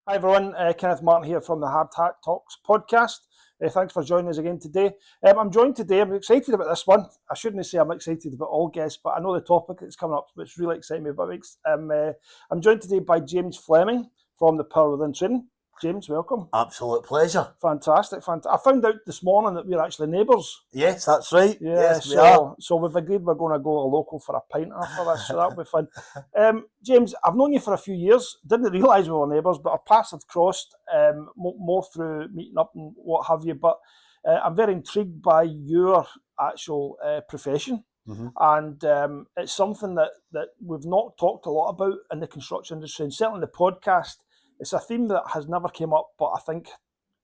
Hi everyone, Kenneth Martin here from the Hard Tack Talks podcast. Thanks for joining us again today. I'm joined today, I'm excited about this one. I shouldn't say I'm excited about all guests, but I know the topic that's coming up, which really excites me. But I'm joined today by James Fleming from the Power Within Training. James, welcome. Absolute pleasure. Fantastic. I found out this morning that we're actually neighbours. Yes, that's right. Yeah, yes, we are. So we've agreed we're going to go to local for a pint after this, so that'll be fun. James, I've known you for a few years. Didn't realise we were neighbours, but our paths have crossed more through meeting up and what have you. But I'm very intrigued by your actual profession. Mm-hmm. And it's something that we've not talked a lot about in the construction industry, and certainly in the podcast. It's a theme that has never came up, but I think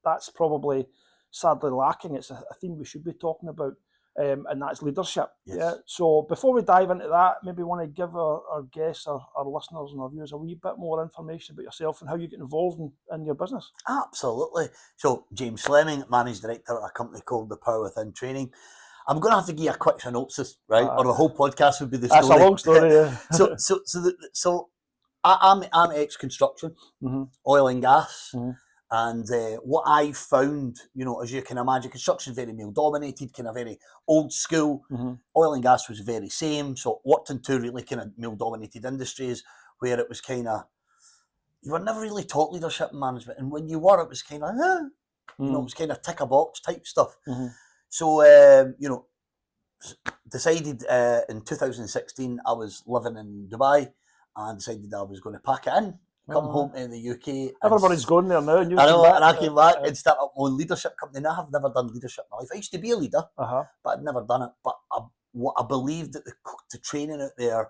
that's probably sadly lacking. It's a theme we should be talking about, and that's leadership. Yes. Yeah. So before we dive into that, maybe want to give our guests, our listeners and our viewers a wee bit more information about yourself and how you get involved in your business. Absolutely. So James Fleming, Managing Director at a company called the Power Within Training. I'm going to have to give you a quick synopsis, right? Or the whole podcast would be the story. That's a long story, yeah. So I'm ex-construction, Mm-hmm. oil and gas. Mm-hmm. And what I found, as you can imagine, construction is very male-dominated, kind of very old school. Mm-hmm. Oil and gas was the very same. So worked in two really kind of male-dominated industries where it was kind of, you were never really taught leadership and management. And when you were, it was kind of, it was kind of tick-a-box type stuff. Mm-hmm. So, decided in 2016 I was living in Dubai and decided I was going to pack it in. Come home to the UK. Everybody's going there now. And I came back and started up my own leadership company. Now I've never done leadership in my life. I used to be a leader, but I'd never done it. But what I believed that the training out there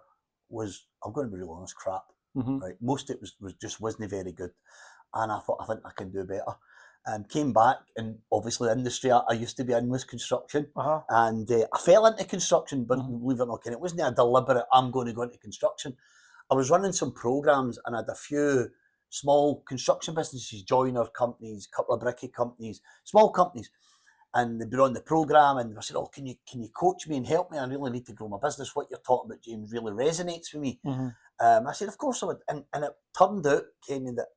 was, I'm going to be real honest, crap. Mm-hmm. Right, most of it was wasn't very good, and I thought I think I can do better. Came back, and obviously the industry I used to be in was construction, and I fell into construction, but believe it or not, it wasn't a deliberate, I'm going to go into construction. I was running some programs and I had a few small construction businesses, joiner companies, a couple of bricky companies, small companies, and they'd been on the program and I said, "Oh, can you coach me and help me? I really need to grow my business. What you're talking about, James, really resonates with me." Mm-hmm. I said, "Of course I would," and it turned out, Kenny, that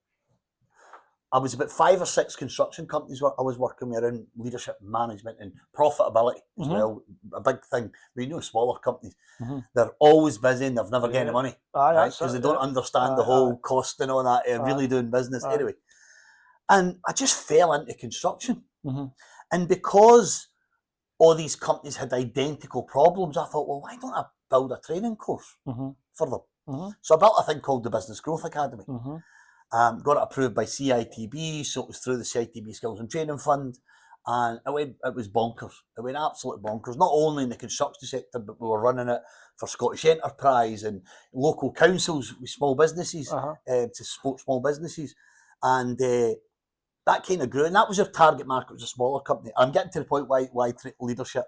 I was about 5 or 6 construction companies I was working with around leadership, management, and profitability as well. A big thing. Smaller companies, they're always busy and they've never got any money, right? Because they don't understand the whole cost and all that. Really doing business anyway. And I just fell into construction, and because all these companies had identical problems, I thought, well, why don't I build a training course for them? So I built a thing called the Business Growth Academy. Got it approved by CITB, so it was through the CITB Skills and Training Fund, and it was bonkers. It went absolutely bonkers, not only in the construction sector, but we were running it for Scottish Enterprise and local councils with small businesses, to support small businesses, and that kind of grew, and that was your target market, was a smaller company. I'm getting to the point why leadership.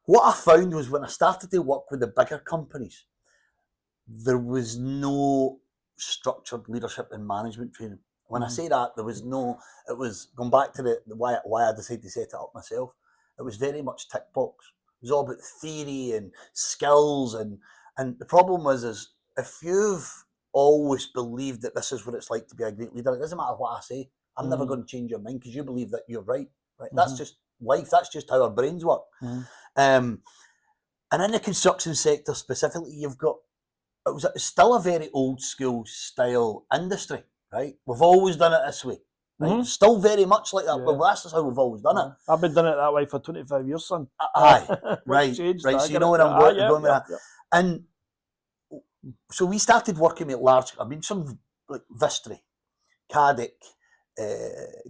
What I found was when I started to work with the bigger companies, there was no structured leadership and management training. When I say that, there was no, it was going back to the why I decided to set it up myself. It was very much tick box. It was all about theory and skills, and the problem was is if you've always believed that this is what it's like to be a great leader, it doesn't matter what I say. I'm never going to change your mind because you believe that you're right. That's just life. That's just how our brains work. And in the construction sector specifically, you've got, it's still a very old school style industry, right? We've always done it this way. Right? Still very much like that. Well, that's just how we've always done it. I've been doing it that way for 25 years, son. Aye, right. So you know where I'm going with that. And so we started working with some like Vistry, Caddick,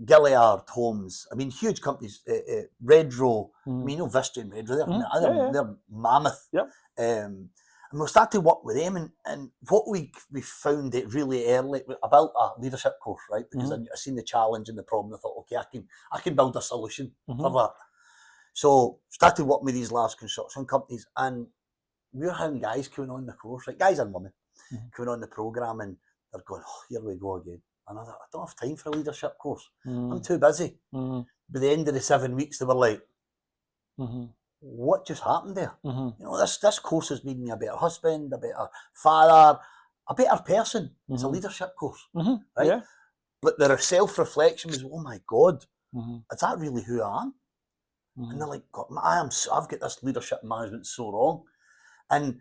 Gilliard Homes. Huge companies. Redrow. Vistry and Redrow. They're mammoth. And we started to work with them, and what we found it really early about a leadership course, right? Because I seen the challenge and the problem. I thought, okay, I can build a solution for that. So started working with these large construction companies, and we were having guys coming on the course, right? Guys and women coming on the program, and they're going, "Oh, here we go again." And I thought, I don't have time for a leadership course. I'm too busy. By the end of the 7 weeks, they were like, what just happened there? This course has made me a better husband, a better father, a better person. It's a leadership course, right? but their self-reflection was, oh my God, Mm-hmm. is that really who I am? Mm-hmm. And they're like, God, I've got this leadership management so wrong. And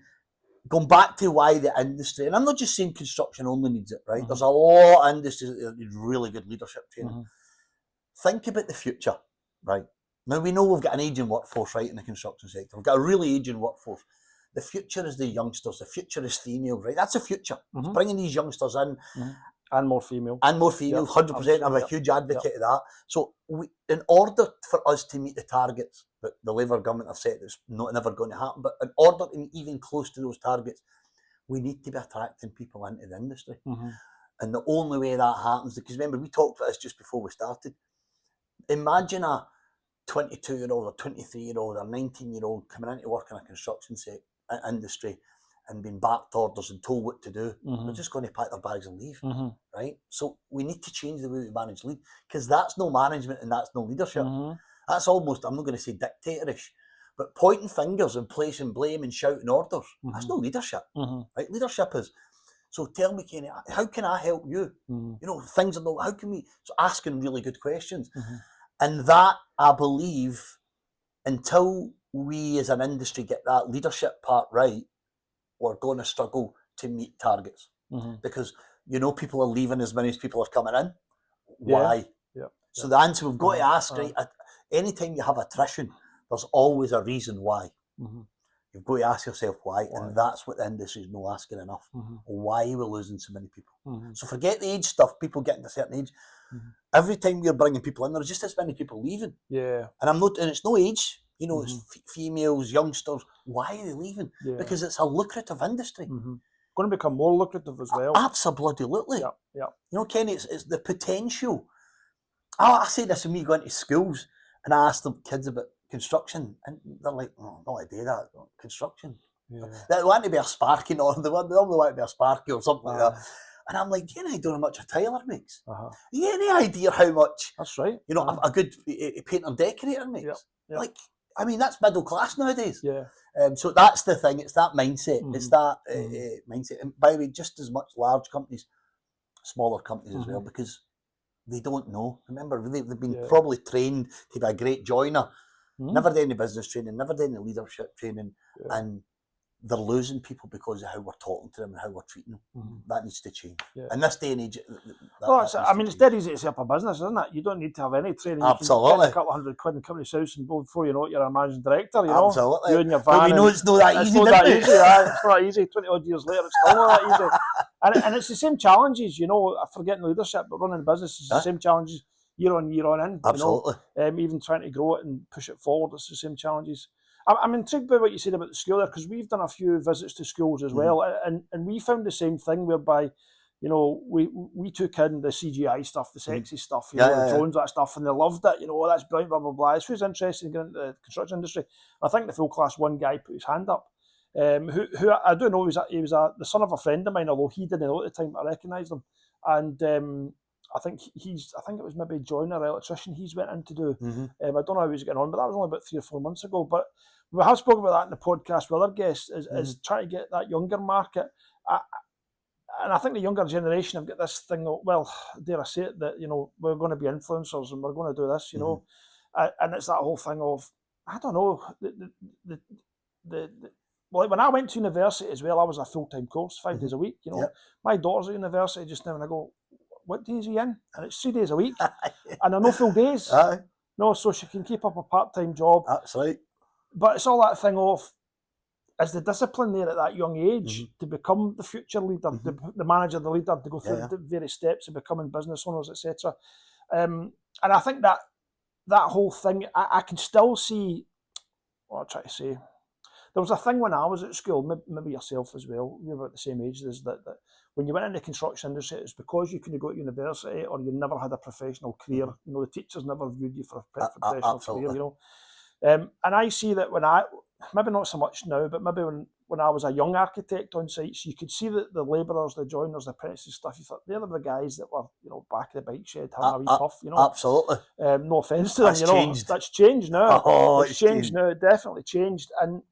going back to why the industry, and I'm not just saying construction only needs it, right? Mm-hmm. There's a lot of industries that need really good leadership training. Mm-hmm. Think about the future, right? Now we know we've got an ageing workforce, right, in the construction sector. We've got a really ageing workforce. The future is the youngsters. The future is female, right? That's the future. Mm-hmm. It's bringing these youngsters in. Mm-hmm. And more female. And more female, 100%. I'm a huge advocate of that. So in order for us to meet the targets that the Labour government have set, it's never going to happen, but in order to be even close to those targets, we need to be attracting people into the industry. Mm-hmm. And the only way that happens, because remember, we talked about this just before we started. Imagine a 22-year-old or 23-year-old or 19-year-old coming into work in a construction industry and being backed orders and told what to do. Mm-hmm. They're just going to pack their bags and leave, mm-hmm. right? So we need to change the way we manage lead, because that's no management and that's no leadership. Mm-hmm. That's almost, I'm not going to say dictatorish, but pointing fingers and placing blame and shouting orders, mm-hmm. that's no leadership, mm-hmm. right? Leadership is, so tell me, Kenny, how can I help you? Mm-hmm. You know, things are not, how can we, so asking really good questions. Mm-hmm. And that, I believe, until we as an industry get that leadership part right, we're going to struggle to meet targets. Mm-hmm. Because, you know, people are leaving as many as people are coming in. Why? Yeah. So the answer we've got to ask, right, anytime you have attrition, there's always a reason why. Mm-hmm. You've got to ask yourself why, and that's what the industry is not asking enough. Mm-hmm. Why are we losing so many people? Mm-hmm. So forget the age stuff, people getting to a certain age. Mm-hmm. Every time we're bringing people in, there's just as many people leaving. Yeah. And it's no age, you know, mm-hmm. it's females, youngsters. Why are they leaving? Yeah. Because it's a lucrative industry. Mm-hmm. Going to become more lucrative as well. Absolutely. Yeah. Yeah. You know, Kenny, it's the potential. I say this when we go into schools and I ask the kids about construction, and they're like, oh, no idea that construction. Yeah. They want to be a sparky, or they normally want to be a sparky or something like that. And I'm like, do you know how much a tiler makes? Uh-huh. Do you have any idea how much? That's right. You know, a good painter decorator makes. Yep. Yep. Like, I mean, that's middle class nowadays. Yeah. So that's the thing. It's that mindset. Mm-hmm. It's that mindset. And by the way, just as much large companies, smaller companies as well, because they don't know. Remember, they've been probably trained to be a great joiner. Mm-hmm. Never done any business training, never done any leadership training, and they're losing people because of how we're talking to them and how we're treating them. Mm-hmm. That needs to change. Yeah. In this day and age, it's dead easy to set up a business, isn't it? You don't need to have any training. Absolutely. You can get a couple of £100 in company's house, and before you know it, you're a managing director. You know, absolutely. You and your van. But we know it's not that easy. It's not that easy. It's not easy. 20 odd years later, it's still not that easy. And it's the same challenges. You know, forgetting leadership, but running a business is the same challenges year on in. Absolutely. You know? Even trying to grow it and push it forward, it's the same challenges. I'm intrigued by what you said about the school there, because we've done a few visits to schools as well, and we found the same thing whereby, you know, we took in the CGI stuff, the sexy stuff, you know, the drones, that stuff, and they loved it. You know, that's brilliant, blah blah blah. It's who's interested in getting into the construction industry. I think the full class one guy put his hand up, who I don't know, he was the son of a friend of mine, although he didn't know at the time, but I recognised him, and I think it was maybe joiner, electrician he's went in to do. Mm-hmm. I don't know how he's getting on, but that was only about 3 or 4 months ago. But we have spoken about that in the podcast with other guests, is trying to get that younger market. And I think the younger generation have got this thing, well, dare I say it, that, you know, we're going to be influencers and we're going to do this, you know. And it's that whole thing of, I don't know, well, when I went to university as well, I was a full-time course, 5 days a week, you know. Yep. My daughter's at university just now, and I go, what days are you in? And it's 3 days a week. And they're no full days. No, so she can keep up a part-time job. That's right. But it's all that thing of, is the discipline there at that young age to become the future leader, the manager, the leader, to go through the various steps of becoming business owners, etc. And I think that whole thing, I can still see, what I'm trying to say, there was a thing when I was at school, maybe yourself as well, we were at the same age, is that when you went into the construction industry, it's because you couldn't go to university or you never had a professional career. You know, the teachers never viewed you for a professional career, you know. And I see that when maybe not so much now, but maybe when I was a young architect on sites, you could see that the labourers, the joiners, the apprentices stuff, you thought they're the guys that were, you know, back of the bike shed having a wee puff, you know. Absolutely. No offence to them, you know. Changed. That's changed now. Oh, it's changed now, definitely changed. And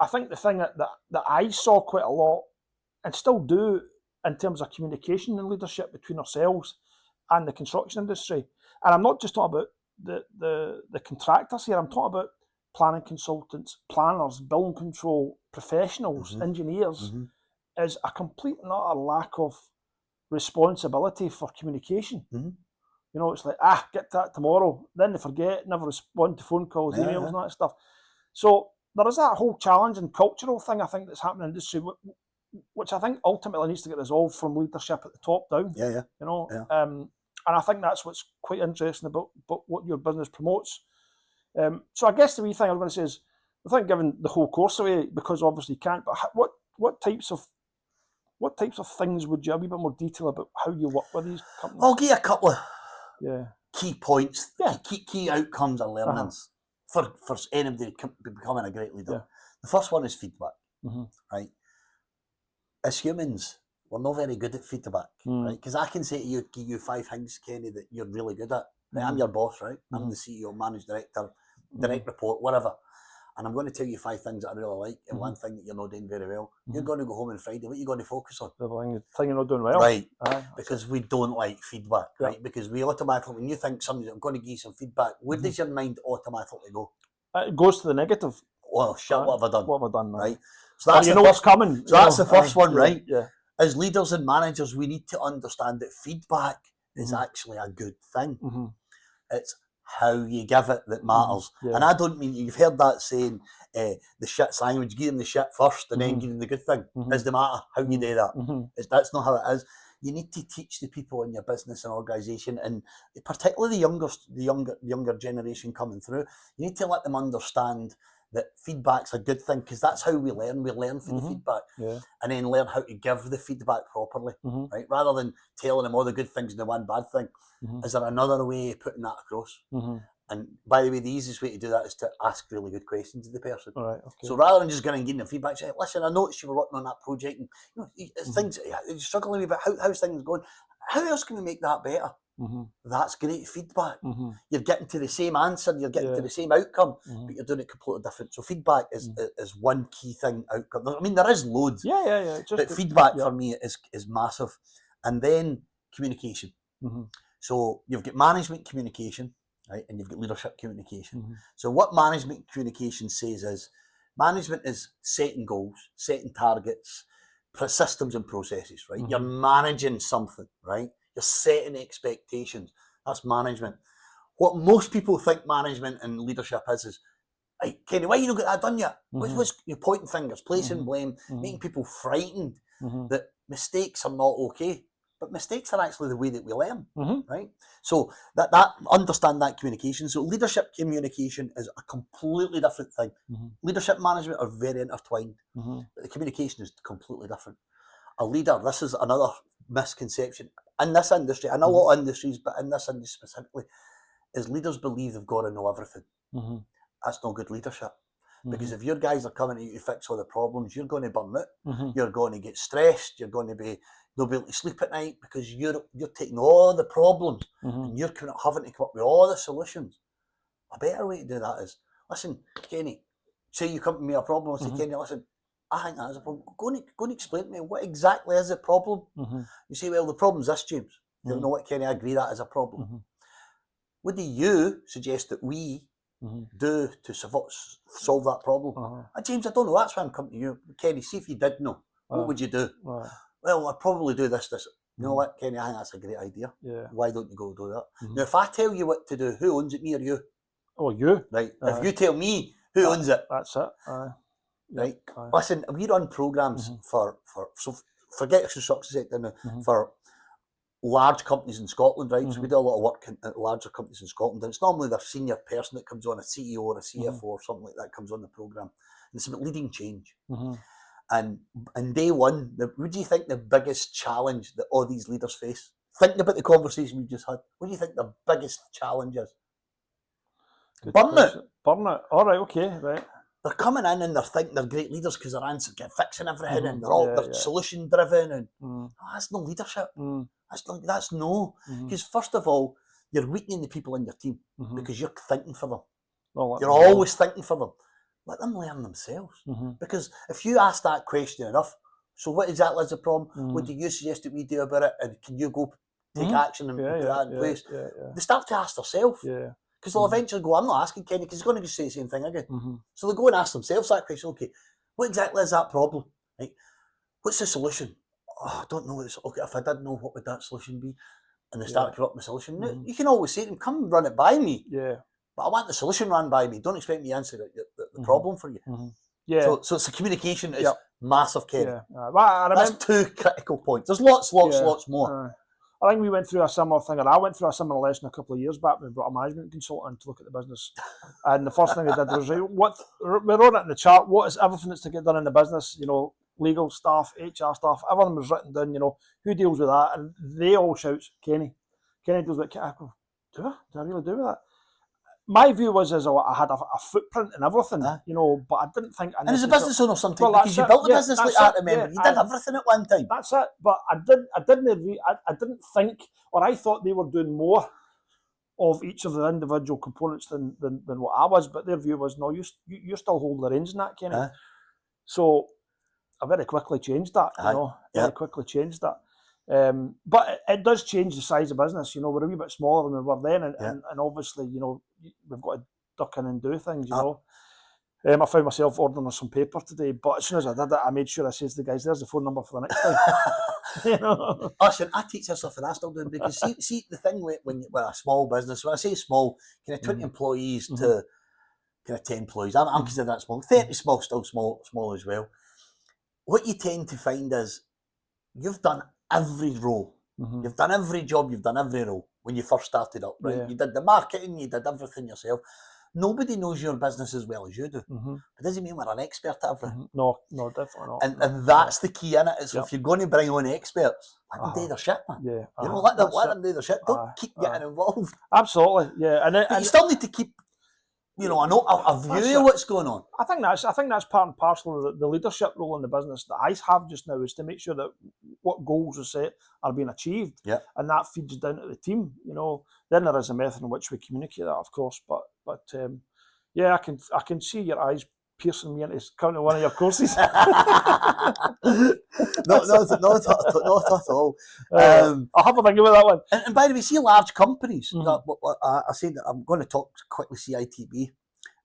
I think the thing that I saw quite a lot, and still do, in terms of communication and leadership between ourselves, and the construction industry. And I'm not just talking about the contractors here, I'm talking about planning consultants, planners, building control professionals, engineers, is a complete and utter lack of responsibility for communication. You know, it's like, get that tomorrow. Then they forget, never respond to phone calls, emails, and that stuff. So there is that whole challenge and cultural thing, I think, that's happening in the industry, which I think ultimately needs to get resolved from leadership at the top down. You know, and I think that's what's quite interesting about what your business promotes. So I guess the wee thing I'm going to say is, without giving the whole course away, because obviously you can't, but what types of things would you, a wee bit more detail about how you work with these companies? I'll give you a couple of key points, key outcomes and learnings for anybody becoming a great leader. The first one is feedback, right? As humans, we're not very good at feedback, right? Because I can say to you, give you 5 things, Kenny, that you're really good at. Right? I'm your boss, right? I'm the CEO, managing director, direct report, whatever. And I'm going to tell you 5 things that I really like, and one thing that you're not doing very well. You're going to go home on Friday. What are you going to focus on? The thing you're not doing well. Right. Because we don't like feedback, right? Because we automatically, when you think somebody's going to give you some feedback, where does your mind automatically go? It goes to the negative. Well, shit, what have I done? What have I done? Right. So that's what's coming. So that's the first one, right? Yeah. As leaders and managers, we need to understand that feedback is actually a good thing. It's how you give it that matters. And I don't mean, you've heard that saying, the shit sandwich, give them the shit first and then give them the good thing. Doesn't matter how you do that. That's not how it is. You need to teach the people in your business and organisation, and particularly the younger generation coming through, you need to let them understand that feedback's a good thing, because that's how we learn. We learn from the feedback, and then learn how to give the feedback properly, right? Rather than telling them all the good things and the one bad thing. Is there another way of putting that across? And by the way, the easiest way to do that is to ask really good questions of the person. So rather than just going and getting the feedback, say, listen, I noticed you were working on that project, and things you're struggling with, but how's things going? How else can we make that better? That's great feedback. You're getting to the same answer, you're getting to the same outcome, but you're doing it completely different. So feedback is one key thing. Outcome. I mean, there is loads. But feedback for me is massive. And then communication. So you've got management communication, right, and you've got leadership communication. So what management communication says is, management is setting goals, setting targets, systems and processes, right? You're managing something, right? You're setting expectations. That's management. What most people think management and leadership is, hey, Kenny, why you not got that done yet? What's you're pointing fingers, placing blame, making people frightened that mistakes are not okay. But mistakes are actually the way that we learn, right? So that understand that communication. So leadership communication is a completely different thing. Leadership management are very intertwined, but the communication is completely different. A leader, this is another misconception in this industry, in a lot of industries, but in this industry specifically, is leaders believe they've got to know everything. That's not good leadership. Because if your guys are coming to you to fix all the problems, you're going to burn out. You're going to get stressed. You're going to be not be able to sleep at night, because you're taking all the problems and you're having to come up with all the solutions. A better way to do that is, listen, Kenny, say you come to me a problem, I say, Kenny, listen, I think that is a problem. Go and explain to me, what exactly is the problem? You say, well, the problem's this, James. You know what, Kenny, I agree that is a problem. What do you suggest that we do to solve that problem? James, I don't know, that's why I'm coming to you. Kenny, see if you did know, what would you do? Well, I'd probably do this. You know what, Kenny, I think that's a great idea. Why don't you go do that? Now, if I tell you what to do, who owns it, me or you? Oh, you. Right. If you tell me, who owns it? That's it. Right. Listen, we run programs so forget the construction sector now, for large companies in Scotland, right? So we do a lot of work in larger companies in Scotland, and it's normally their senior person that comes on, a CEO or a CFO or something like that comes on the program. And it's about leading change. And in day one, what do you think the biggest challenge that all these leaders face? Thinking about the conversation we just had, what do you think the biggest challenge is? Burnout. Burnout. All right, okay, right. They're coming in and they're thinking they're great leaders because they're fixing everything and they're solution driven, and that's no leadership. That's no, because first of all, you're weakening the people in your team because you're thinking for them. You're always thinking for them. Let them learn themselves. Because if you ask that question enough, so what exactly is the problem? What do you suggest that we do about it? And can you go take action and put that in place, yeah. they start to ask themselves. Yeah. Because they'll eventually go, I'm not asking Kenny, because he's going to say the same thing again. So they'll go and ask themselves that question, okay, what exactly is that problem? Right? What's the solution? Oh, I don't know. Okay, if I did know, what would that solution be? And they start to come up with a solution. Now, you can always say to them, come run it by me. Yeah. But I want the solution run by me. Don't expect me to answer the problem for you. Yeah. So it's the communication is massive, Kenny. Yeah. Well, that's 2 critical points. There's lots more. I think we went through a similar thing, or I went through a similar lesson a couple of years back when we brought a management consultant to look at the business. And the first thing we did was, we wrote it in the chart, what is everything that's to get done in the business, you know, legal staff, HR staff, everything was written down, you know, who deals with that? And they all shout, Kenny. Kenny deals with it. I go, do I really do with that? My view was I had a footprint in everything, you know, but I didn't think. And as a business owner, sometimes because you built a business like that, remember, you did everything at one time. That's it. But I didn't think, or I thought they were doing more of each of the individual components than what I was. But their view was, no, you still hold the reins in that, Kenny. So I very quickly changed that. You know, very quickly changed that. But it does change the size of business. You know, we're a wee bit smaller than we were then, and obviously, you know, we've got to duck in and do things. You know, I found myself ordering some paper today, but as soon as I did it, I made sure I said to the guys, "There's the phone number for the next time." You know? Listen, I teach this stuff and I still do, because see the thing when a small business, when I say small, kind of 20 employees to kind of 10 employees, I'm considering that small. 30 small, still small as well. What you tend to find is you've done every role. You've done every job, you've done every role when you first started up, right? You did the marketing, you did everything yourself. Nobody knows your business as well as you do. It doesn't mean we're an expert at everything. No, definitely not. And that's the key in it. Is if you're going to bring on experts, let them do their shit, man. You know, let them do their shit. Don't keep getting involved. Absolutely, yeah. And you still need to keep, you know, a view of what's going on. I think that's part and parcel of the leadership role in the business that I have just now, is to make sure that what goals are set are being achieved, and that feeds down to the team. You know, then there is a method in which we communicate that, of course. But yeah, I can see your eyes piercing me into coming to one of your courses. Not at all. I'll have a think about that one. And by the way, see large companies. I said that I'm going to talk quickly CITB.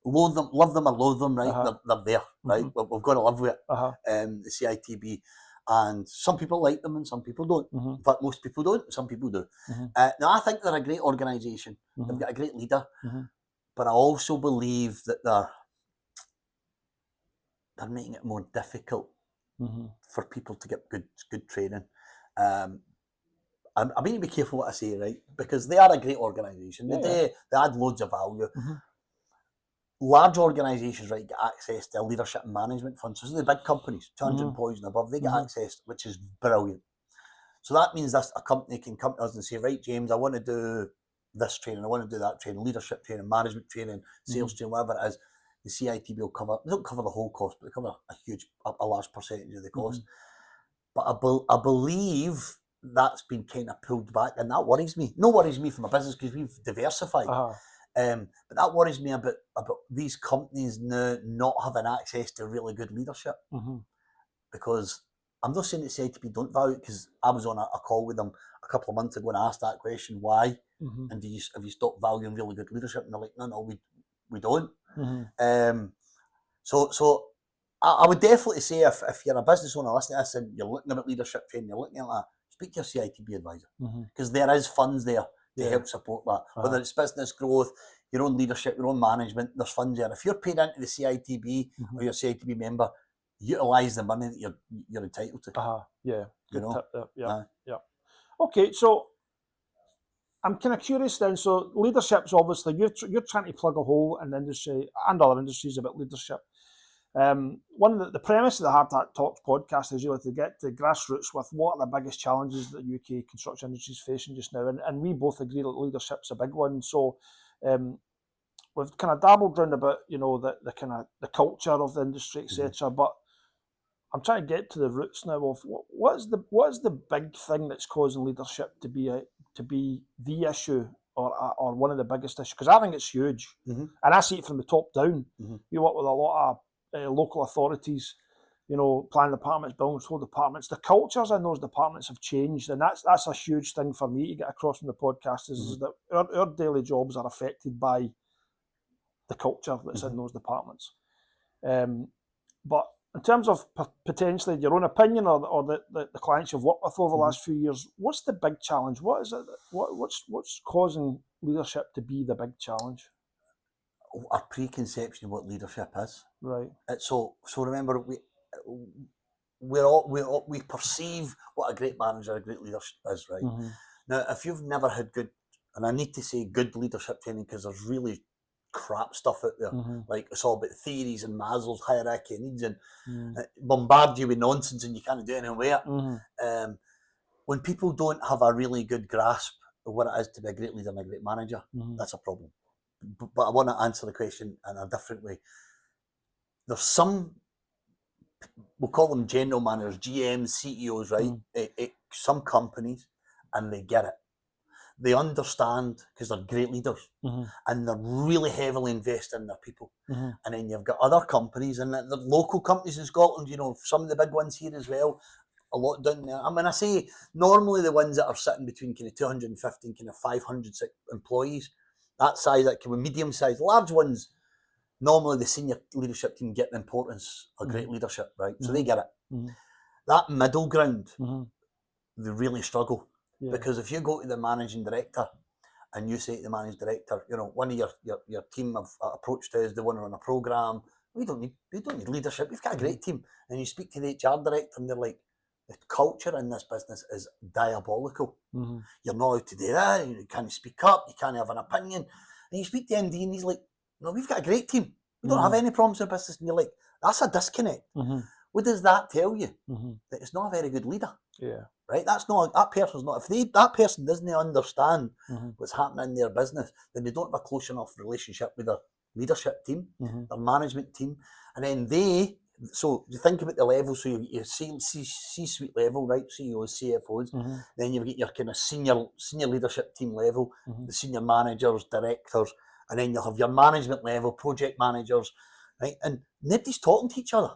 Love them or loathe them, right? They're there, right? We've got to live with it. The CITB. And some people like them and some people don't. In fact, most people don't, some people do. Now, I think they're a great organisation. They've got a great leader. But I also believe that they're making it more difficult for people to get good training. I mean to be careful what I say, right? Because they are a great organisation. They add loads of value. Large organisations, right, get access to a leadership and management fund. So the big companies, 200 employees and above, they get access, which is brilliant. So that means that a company can come to us and say, right, James, I want to do this training, I want to do that training, leadership training, management training, sales training, whatever it is. The CITB will cover, they don't cover the whole cost, but they cover a large percentage of the cost. But I believe that's been kind of pulled back, and that worries me. No worries me from a business, because we've diversified. But that worries me about these companies now not having access to really good leadership. Because I'm not saying that CITB don't value it, because I was on a call with them a couple of months ago and I asked that question, why? And have you stopped valuing really good leadership? And they're like, no, we don't. So I would definitely say if you're a business owner listening to this and you're looking at leadership training, you're looking at that, speak to your CITB advisor, because there is funds there to help support that. Whether it's business growth, your own leadership, your own management, there's funds there. If you're paid into the CITB or you're a CITB member, utilise the money that you're entitled to. Yeah, good tip there. Yeah. Okay, so I'm kind of curious then. So leadership's obviously, you're trying to plug a hole in the industry and other industries about leadership. One of the premise of the Hard Talks podcast is really to get to grassroots with what are the biggest challenges that the UK construction industry is facing just now, and we both agree that leadership's a big one. So we've kind of dabbled around about, you know, the kind of the culture of the industry, etc. But I'm trying to get to the roots now of what is the big thing that's causing leadership to be the issue or one of the biggest issues, because I think it's huge, and I see it from the top down. You work with a lot of local authorities, planning departments, building control departments, the cultures in those departments have changed, and that's a huge thing for me to get across from the podcast is that our daily jobs are affected by the culture that's in those departments. But in terms of potentially your own opinion or the clients you've worked with over the last few years, what's the big challenge? What is it? What's causing leadership to be the big challenge? Our preconception of what leadership is. Right. So remember, we perceive what a great manager, a great leader is, right? Now, if you've never had good, and I need to say good leadership training because there's really crap stuff out there, like it's all about theories and Maslow's hierarchy of needs and bombard you with nonsense and you can't do anything with it. When people don't have a really good grasp of what it is to be a great leader and a great manager, that's a problem. But I want to answer the question in a different way. There's some, we'll call them general managers, GMs, CEOs, right? Some companies, and they get it. They understand because they're great leaders and they're really heavily invested in their people. And then you've got other companies and the local companies in Scotland, some of the big ones here as well, a lot down there. I mean, I say normally the ones that are sitting between kind of 250 and kind of 500 employees, that size, that kind of medium size, large ones, normally the senior leadership team get the importance of great leadership, right? So they get it. That middle ground, they really struggle. Because if you go to the managing director and you say to the managing director, one of your team have approached us, they want to run a programme, we don't need leadership, we've got a great team. And you speak to the HR director and they're like, the culture in this business is diabolical. You're not allowed to do that, you can't speak up, you can't have an opinion. And you speak to MD and he's like, no, we've got a great team. We don't have any problems in business. And you're like, that's a disconnect. What does that tell you? That it's not a very good leader. Yeah. Right? That person's not, if that person doesn't understand what's happening in their business, then they don't have a close enough relationship with their leadership team, their management team. And then so you think about the level, so you C-suite level, right? CEOs, CFOs, then you've got your kind of senior leadership team level, the senior managers, directors, and then you'll have your management level, project managers, right? And nobody's talking to each other,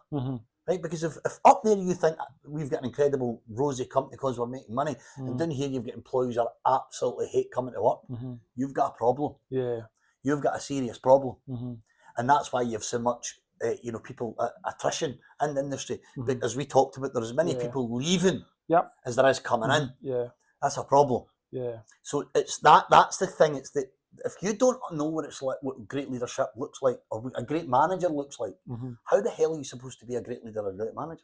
right? Because if up there you think we've got an incredible rosy company because we're making money, and down here you've got employees that absolutely hate coming to work, you've got a problem. Yeah. You've got a serious problem. And that's why you've so much, people, attrition in the industry. But as we talked about, there's as many people leaving as there is coming in. Yeah. That's a problem. Yeah. So that's the thing. It's that if you don't know what it's like, what great leadership looks like, or what a great manager looks like, how the hell are you supposed to be a great leader or a great manager?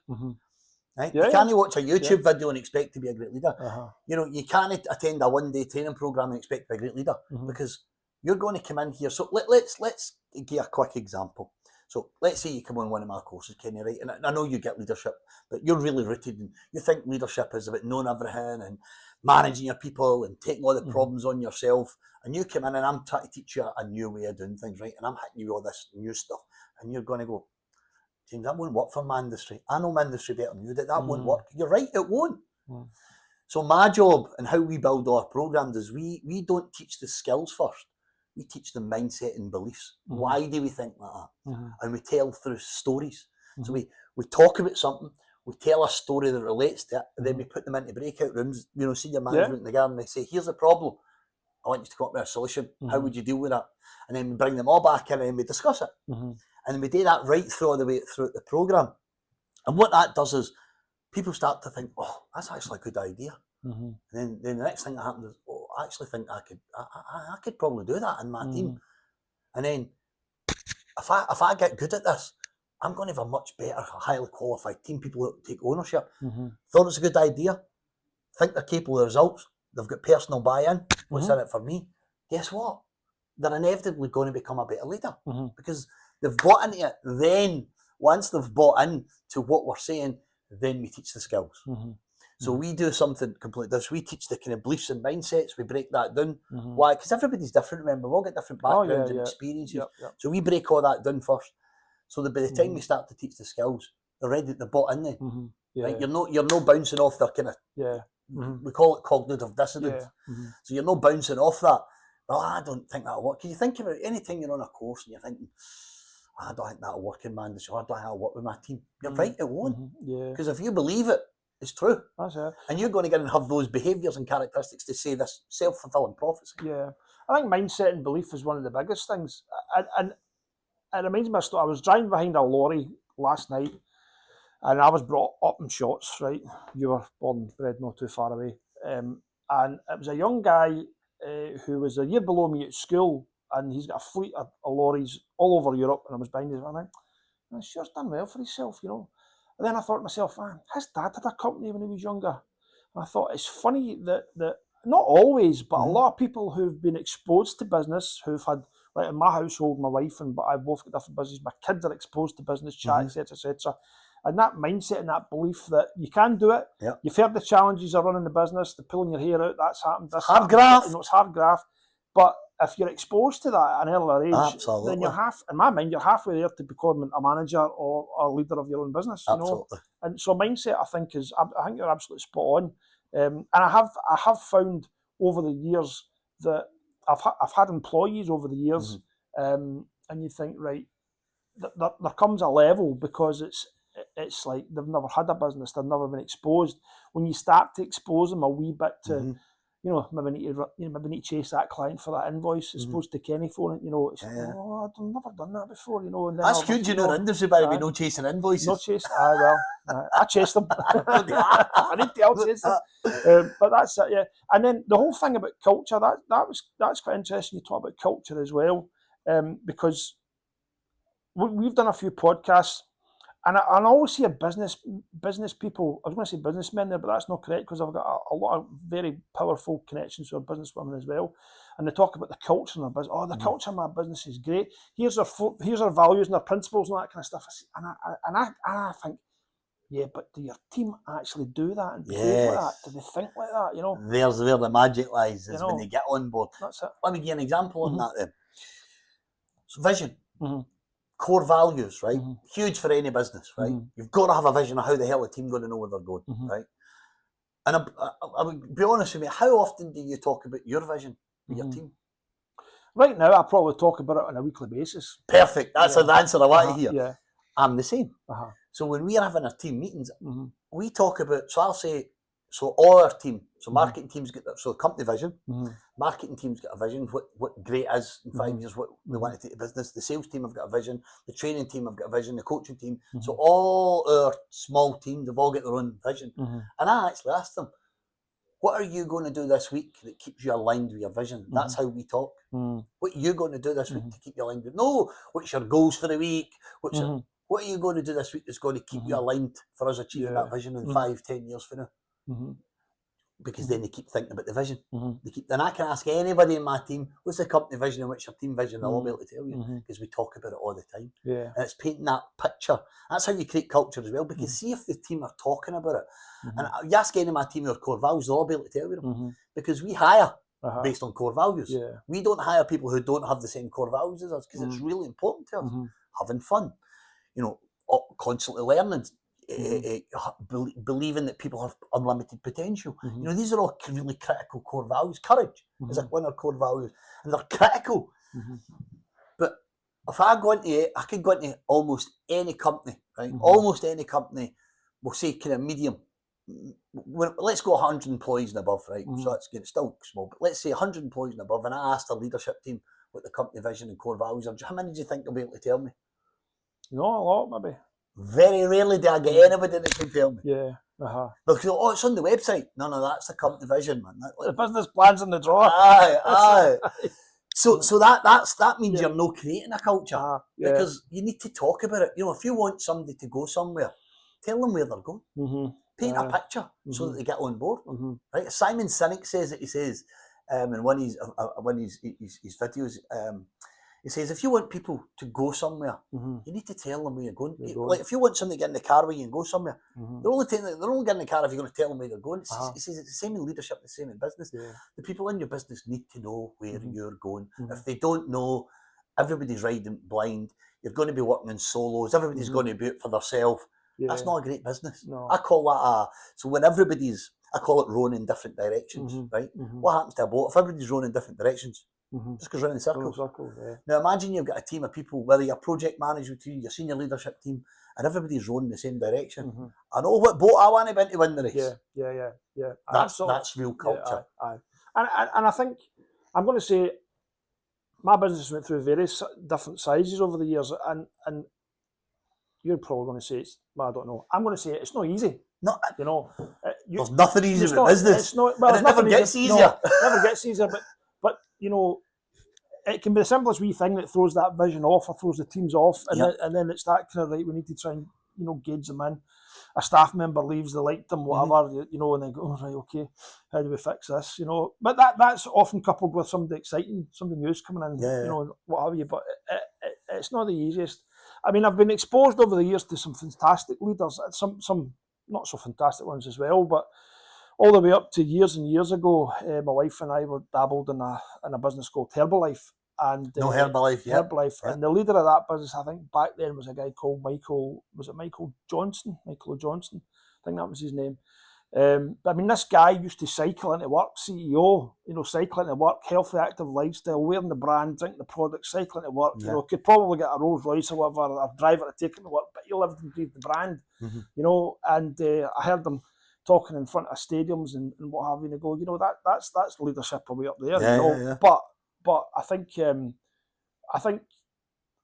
Right? You can't watch a YouTube video and expect to be a great leader. You can't attend a one-day training program and expect to be a great leader because you're going to come in here. So let's give a quick example. So let's say you come on one of my courses, Kenny, right? And I know you get leadership, but you're really rooted in, you think leadership is about knowing everything and managing your people and taking all the problems on yourself. And you come in and I'm trying to teach you a new way of doing things, right? And I'm hitting you with all this new stuff. And you're going to go, James, that won't work for my industry. I know my industry better than you. That won't work. You're right, it won't. So my job and how we build our programs is we don't teach the skills first. We teach them mindset and beliefs. Why do we think like that? And we tell through stories. So we talk about something, we tell a story that relates to it, and then we put them into breakout rooms, senior management in the garden, they say, here's the problem. I want you to come up with a solution. How would you deal with that? And then we bring them all back in and we discuss it. And we do that right through all the way through the programme. And what that does is people start to think, oh, that's actually a good idea. And then the next thing that happens is, oh, I actually think I could probably do that in my team. And then if I get good at this, I'm going to have a much better, highly qualified team, people that take ownership. Thought it's a good idea, think they're capable of results, they've got personal buy-in, what's in it for me? Guess what? They're inevitably going to become a better leader because they've bought into it. Then, once they've bought in to what we're saying, then we teach the skills. So we do something completely different. We teach the kind of beliefs and mindsets. We break that down. Why? Because everybody's different, remember. We've all got different backgrounds and experiences. So we break all that down first. So that by the time we start to teach the skills, they're ready, they're bought in there. Right? You're no bouncing off their kind of, we call it cognitive dissonance. So you're no bouncing off that. Well, I don't think that'll work. Can you think about any time you're on a course and you're thinking, I don't think that'll work in my industry. I don't think that'll work with my team. You're right, it won't. Yeah, Because if you believe it, it's true. that's it. And you're going to get and have those behaviours and characteristics to say this self-fulfilling prophecy. Yeah, I think mindset and belief is one of the biggest things. And it reminds me of a story. I was driving behind a lorry last night, and I was brought up in Shorts, right? You were born and bred not too far away. And it was a young guy who was a year below me at school, and he's got a fleet of lorries all over Europe, and I was behind him, and I went, "He's sure done well for himself, you know." And then I thought to myself, man, his dad had a company when he was younger. And I thought it's funny that not always, but a lot of people who've been exposed to business, who've had, like in my household, my wife and I both got different businesses, my kids are exposed to business chat, etc., etc. And that mindset and that belief that you can do it. Yep. You've heard the challenges of running the business, the pulling your hair out, that's happened. This Hard happened, graft. you know, it's hard graft. But if you're exposed to that at an earlier age, Absolutely. then you're in my mind, you're halfway there to becoming a manager or a leader of your own business. You Absolutely. know? And so mindset, I think you're absolutely spot on. And I have found over the years that I've had employees over the years, and you think, right, there comes a level, because it's like they've never had a business, they've never been exposed. When you start to expose them a wee bit to, you know, maybe need to chase that client for that invoice as opposed to Kenny phoning, you know, it's, oh, I've never done that before, you know. And then That's huge in our industry, by the way, no chasing invoices. No chase, I chase them. If I need to, I'll chase them. But that's it, yeah. And then the whole thing about culture, that's quite interesting. You talk about culture as well, because we've done a few podcasts. And I always see business people, I was going to say businessmen there, but that's not correct, because I've got a lot of very powerful connections with businesswomen as well. And they talk about the culture in their business. Oh, the culture in my business is great. Here's our values and our principles and that kind of stuff. And I think, yeah, but do your team actually do that and behave like that? Do they think like that? You know, There's where the magic lies, is when they get on board. That's it. Let me give you an example on that then. So vision. Core values, right? Huge for any business, right? You've got to have a vision of how the hell the team's going to know where they're going, right? And I would be honest with you, how often do you talk about your vision with your team? Right now, I probably talk about it on a weekly basis. Perfect. That's the answer I want to hear. Yeah. I'm the same. So when we're having our team meetings, we talk about, so I'll say, so all our team, so marketing teams get that, so company vision, marketing teams get a vision, what great is in 5 years, what they want to take the business, the sales team have got a vision, the training team have got a vision, the coaching team, so all our small teams have all got their own vision. And I actually asked them, what are you going to do this week that keeps you aligned with your vision? That's how we talk. What are you going to do this week to keep you aligned with? No, what's your goals for the week? What are you going to do this week that's going to keep you aligned for us achieving that vision in 5-10 years from now? Because then they keep thinking about the vision. And I can ask anybody in my team, what's the company vision and what's your team vision? They'll all be able to tell you, because we talk about it all the time. And it's painting that picture. That's how you create culture as well, because see if the team are talking about it. And you ask any of my team their core values, they'll all be able to tell you them. Because we hire based on core values. We don't hire people who don't have the same core values as us, because it's really important to us. Having fun, you know, constantly learning, believing that people have unlimited potential. You know, these are all really critical core values. Courage is like one of our core values, and they're critical. But if I could go into almost any company, right? Almost any company, we'll say kind of medium. Let's go 100 employees and above, right? So that's still small, but let's say 100 employees and above, and I asked the leadership team what the company vision and core values are. How many do you think they'll be able to tell me? No, a lot, maybe. Very rarely do I get anybody that can tell me. They'll go, oh, it's on the website. No, that's the company vision, man. The business plan's in the drawer. Aye. So that means you're not creating a culture, because you need to talk about it. You know, if you want somebody to go somewhere, tell them where they're going. Paint a picture so that they get on board. Right? Simon Sinek says it. He says in one of his videos. He says, if you want people to go somewhere, you need to tell them where you're going. Like if you want somebody to get in the car with you and go somewhere, they're only getting in the car if you're going to tell them where they're going. He says it's the same in leadership, the same in business. The people in your business need to know where you're going. If they don't know, everybody's riding blind. You're going to be working in solos. Everybody's going to be out for themselves. That's not a great business. No. I call that so when I call it rowing in different directions, right? What happens to a boat? If everybody's rowing in different directions, Just goes round in circles. Yeah. Now imagine you've got a team of people, whether you're project management team, your senior leadership team, and everybody's rowing in the same direction. I know what boat I want to be in to win the race. Yeah. That's real culture. Aye. And I think I'm going to say my business went through various different sizes over the years, and you're probably going to say it's, well, I don't know. I'm going to say it's not easy. No, you know, there's nothing easy with business. It's not, well, and it never gets easier. No, it never gets easier. But you know, it can be the simplest wee thing that throws that vision off or throws the teams off, and then it's that kind of right. We need to try and gauge them in. A staff member leaves, they liked them, whatever, and they go, oh, right, okay, how do we fix this? But that's often coupled with something exciting, something new's coming in, what have you. But it's not the easiest. I mean, I've been exposed over the years to some fantastic leaders, some not so fantastic ones as well, but all the way up to years and years ago, my wife and I were dabbled in a business called Herbalife. And Herbalife, yeah. Herbalife. Yeah. And the leader of that business, I think back then, was a guy called Michael Johnson? Michael Johnson, I think that was his name. But I mean, this guy used to cycle into work, CEO, cycling to work, healthy, active lifestyle, wearing the brand, drinking the product, cycling to work, could probably get a Rolls Royce or whatever, a driver to take him to work, but he lived and breathed the brand, and I heard them talking in front of stadiums and what have you, and they go, that's leadership away up there, Yeah. But I think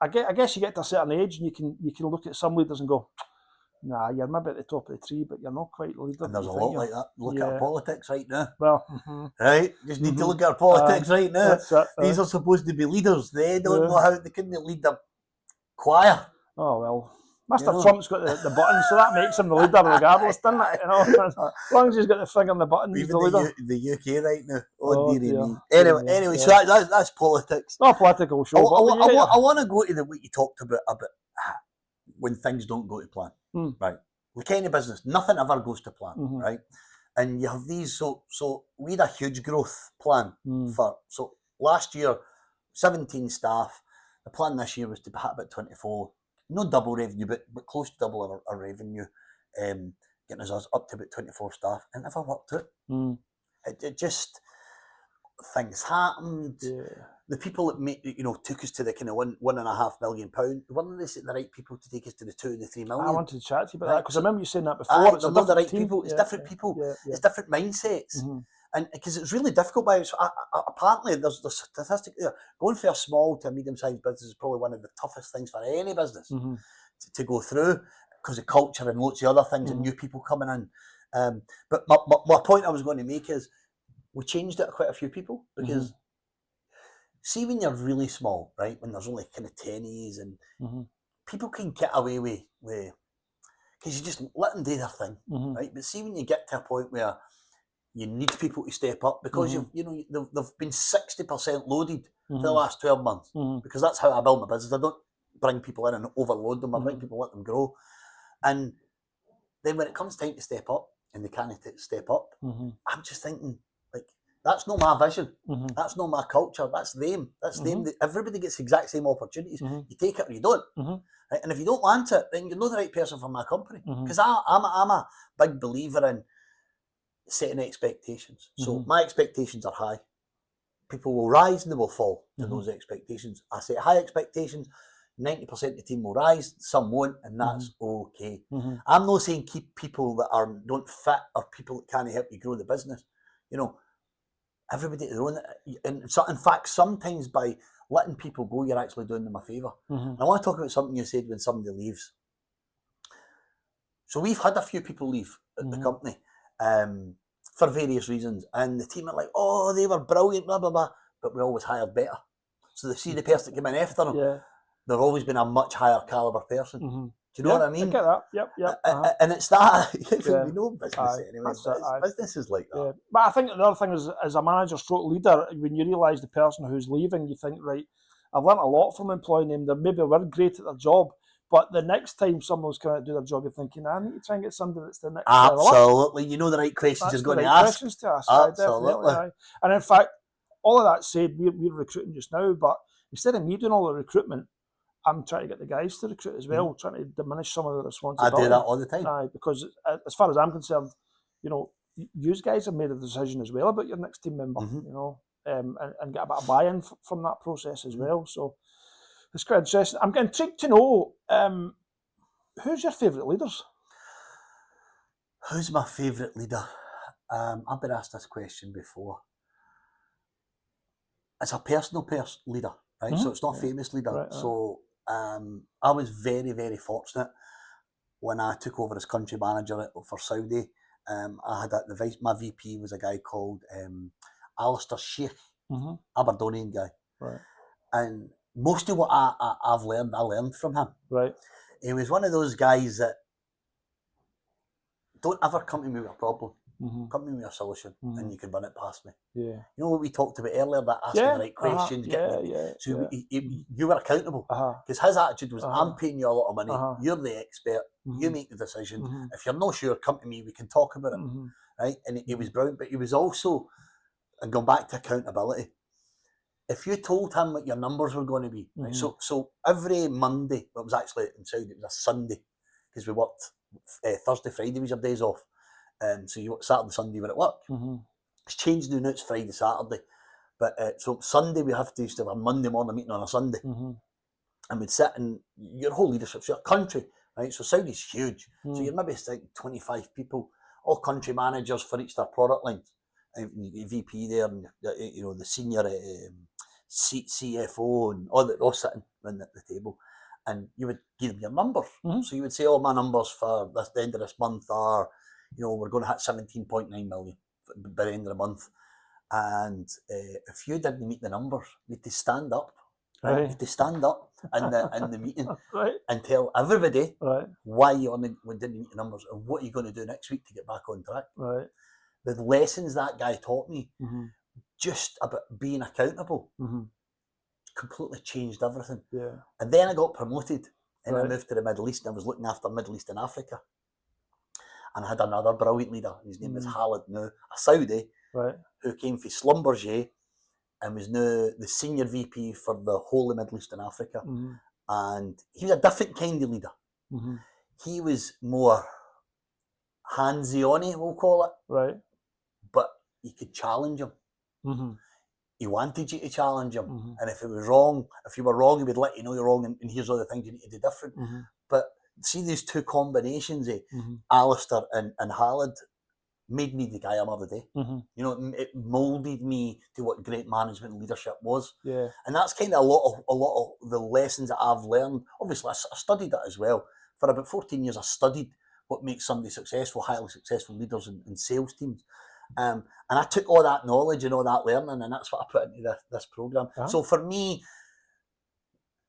I guess you get to a certain age and you can look at some leaders and go, nah, you're maybe at the top of the tree, but you're not quite the leader. And there's a lot like that. Look at our politics right now. Well, right? Just need to look at our politics right now. These are supposed to be leaders. They don't know how they couldn't lead the choir. Oh well. Mr. Trump's got the button, so that makes him the leader regardless, doesn't it? As long as he's got the finger on the button, he's the leader. The UK right now. Oh dear me. Anyway, so that's politics. Not a political show. I want to go to what you talked about when things don't go to plan. Right. Like any business, nothing ever goes to plan, right? And you have these, so we had a huge growth plan so last year, 17 staff. The plan this year was to hit about 24. No double revenue, but close to double our revenue, getting us up to about 24 staff. It never worked out. It just, things happened. Yeah. The people that took us to the kind of £1.5 million, weren't the right people to take us to the 2 and the 3 million? I wanted to chat to you about that because I remember you saying that before. It's not the right people. It's different people. It's different mindsets. And because it's really difficult, apparently there's the statistic there. Going for a small to a medium-sized business is probably one of the toughest things for any business to go through because of culture and lots of other things and new people coming in. But my point I was going to make is we changed it to quite a few people because see when you're really small, right, when there's only kind of tennies and people can get away with because you just let them do their thing, right? But see when you get to a point where you need people to step up because they've been 60% loaded for the last 12 months because that's how I build my business. I don't bring people in and overload them. I bring people, let them grow. And then when it comes time to step up and they can't step up, I'm just thinking, like, that's not my vision. That's not my culture. That's them. That's them. Everybody gets the exact same opportunities. You take it or you don't. Right? And if you don't want it, then you're not the right person for my company. Because I'm a big believer in setting expectations. So my expectations are high. People will rise and they will fall to those expectations. I set high expectations. 90% of the team will rise, some won't, and that's okay. I'm not saying keep people that don't fit or people that can't help you grow the business. Everybody at their own. And so, in fact, sometimes by letting people go, you're actually doing them a favour. And I want to talk about something you said when somebody leaves. So we've had a few people leave at the company. For various reasons, and the team are like, oh, they were brilliant, blah blah blah, but we always hired better. So they see the person that came in after them, they've always been a much higher caliber person. Do you know what I mean? I get that. Yep. And it's that we know business anyway. Business is like that. But I think the other thing is, as a manager, stroke leader, when you realise the person who's leaving, you think, right, I've learnt a lot from employing them. They maybe were great at their job. But the next time someone's coming to do their job, you're thinking, I need to try and get somebody that's the next Absolutely. You know the right questions you're going to ask. Questions to ask. Absolutely. Definitely. And in fact, all of that said, we're recruiting just now, but instead of me doing all the recruitment, I'm trying to get the guys to recruit as well, trying to diminish some of the responsibility. I do that all the time. Because as far as I'm concerned, you guys have made a decision as well about your next team member, and get a bit of buy-in from that process as well. So it's quite interesting. I'm intrigued to know, who's your favourite leaders? Who's my favourite leader? I've been asked this question before. It's a personal leader, right? So it's not a famous leader. Right. So I was very, very fortunate when I took over as country manager for Saudi. I had my VP was a guy called Alistair Sheikh, Aberdonian guy. Right. And most of what I learned from him. Right. He was one of those guys that don't ever come to me with a problem. Come to me with a solution, and you can run it past me. Yeah. You know what we talked about earlier, that asking the right questions. You were accountable. Because his attitude was, I'm paying you a lot of money, you're the expert, you make the decision. If you're not sure, come to me, we can talk about it. Right? And he was brilliant, but he was also, and going back to accountability, if you told him what your numbers were going to be, right? So every Monday, well, it was actually in Saudi, it was a Sunday, because we worked Thursday, Friday was your days off. So you work Saturday, Sunday, were at work. It's changed now, it's Friday, Saturday. But so Sunday, we have to have a Monday morning meeting on a Sunday. And we'd sit in your whole leadership, so your country, right? So Saudi's huge. So you're maybe like 25 people, all country managers for each of their product lines. And VP there, and you know, the senior CFO, and all sitting around the table. And you would give them your numbers. So you would say, oh, my numbers for the end of this month are, you know, we're going to hit 17.9 million by the end of the month. And if you didn't meet the numbers, you had to stand up. Right? You had to stand up in the meeting and tell everybody why you didn't meet the numbers and what you're going to do next week to get back on track. Right. The lessons that guy taught me, just about being accountable, completely changed everything. Yeah. And then I got promoted and I moved to the Middle East, and I was looking after Middle East and Africa. And I had another brilliant leader. His name was Khalid, now a Saudi, who came from Schlumberger and was now the senior VP for the whole of Middle East and Africa. And he was a different kind of leader. He was more handsy-on, we'll call it. Right. But you could challenge him. He wanted you to challenge him. And if you were wrong, he would let you know you're wrong, and here's all the things you need to do different. But see, these two combinations, Alistair and Khalid, made me the guy I am of the day. You know, it moulded me to what great management and leadership was. Yeah. And that's kind of a lot of the lessons that I've learned. Obviously, I studied that as well. For about 14 years, I studied what makes somebody successful, highly successful leaders and sales teams. And I took all that knowledge and all that learning, and that's what I put into this program. So for me,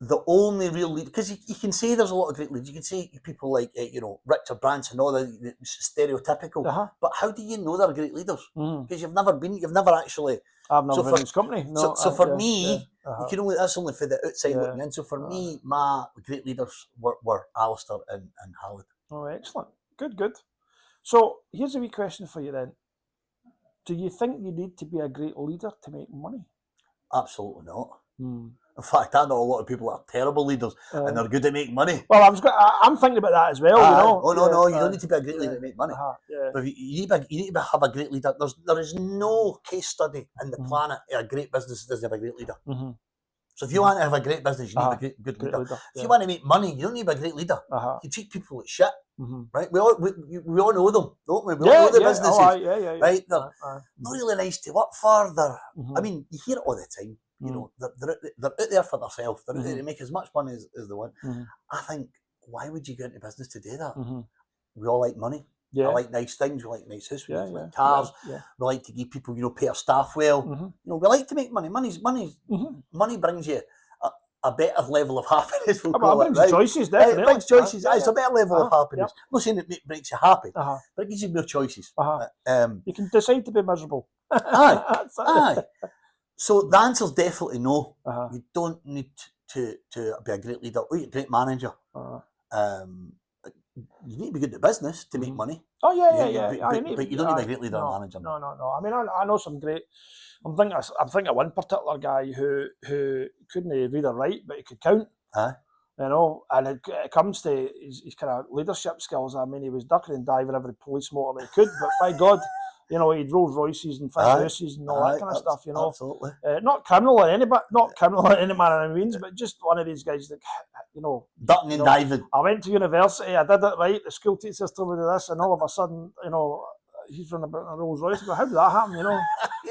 the only real leader, because you can say there's a lot of great leaders. You can say people like you know, Richard Branson, all the stereotypical. But how do you know they're great leaders? Because you've never actually. I've never been in his company. No, so for me, you can only, that's only for the outside looking in. So for me, my great leaders were Alistair and Khalid. Oh, excellent. Good. So here's a wee question for you then. Do you think you need to be a great leader to make money? Absolutely not. In fact, I know a lot of people that are terrible leaders and they're good at making money. Well, I'm thinking about that as well. You know. Oh no, you don't need to be a great leader to make money. But you need to have a great leader. There is no case study in the planet of a great business that doesn't have a great leader. So if you want to have a great business, you need a good leader. If you want to make money, you don't need a great leader. You treat people like shit. Right? We all know them, don't we? We all know the businesses. Right? They're not really nice to work for. I mean, you hear it all the time. You know, they're out there for themselves. They're out there to make as much money as they want. I think, why would you go into business to do that? We all like money. I like nice things. We like nice houses. We like cars. We like to give people, you know, pay our staff well. You know, we like to make money. Money brings you a better level of happiness. We'll call it, right? Choices, definitely. It brings choices. It's a better level of happiness. I'm not saying it makes you happy, but it gives you more choices. You can decide to be miserable. Aye. So the answer is definitely no. You don't need to be a great leader or a great manager. You need to be good at business to make money. Oh yeah. But you don't need a great leader or manager. No. I mean, I know some great. I'm thinking of one particular guy who couldn't read or write, but he could count. You know, and it comes to his kind of leadership skills. I mean, he was ducking and diving every police motor he could, but by God, You know, he'd Rolls Royces and Fantasis and all that kind of stuff. You know, absolutely. Not criminal in any, but not criminal in any manner of means, but just one of these guys that, you know, ducking and diving. I went to university, I did it right. The school teachers told me this, and all of a sudden, you know, he's running about in a Rolls Royce. But how did that happen? You know.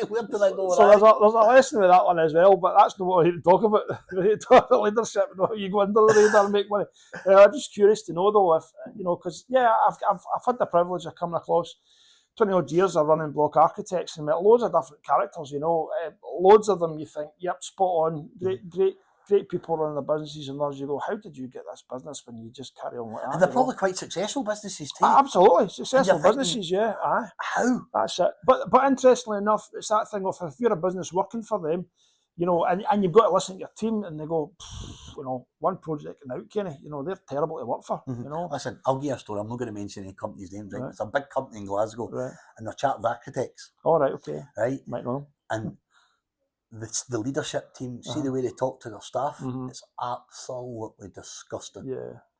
Where did I go? So there's a lesson with that one as well, but that's not what we need to talk about. We need to talk about leadership and how you go under the radar and make money. I'm just curious to know though, if you know, because I've had the privilege of coming across 20 odd years of running block architects and met loads of different characters. You know, loads of them. You think, yep, spot on, great people running the businesses, and others you go, how did you get this business when you just carry on like that? And they're probably quite successful businesses too. Absolutely, successful businesses, yeah. How? That's it. But interestingly enough, it's that thing of if you're a business working for them, you know, and you've got to listen to your team, and they go, you know, one project and out, Kenny, you know, they're terrible to work for, you know. Listen, I'll give you a story. I'm not going to mention any company's names, right? It's a big company in Glasgow, and they're chartered architects. All right, okay. Right? Might know them. And the leadership team, see the way they talk to their staff, it's absolutely disgusting.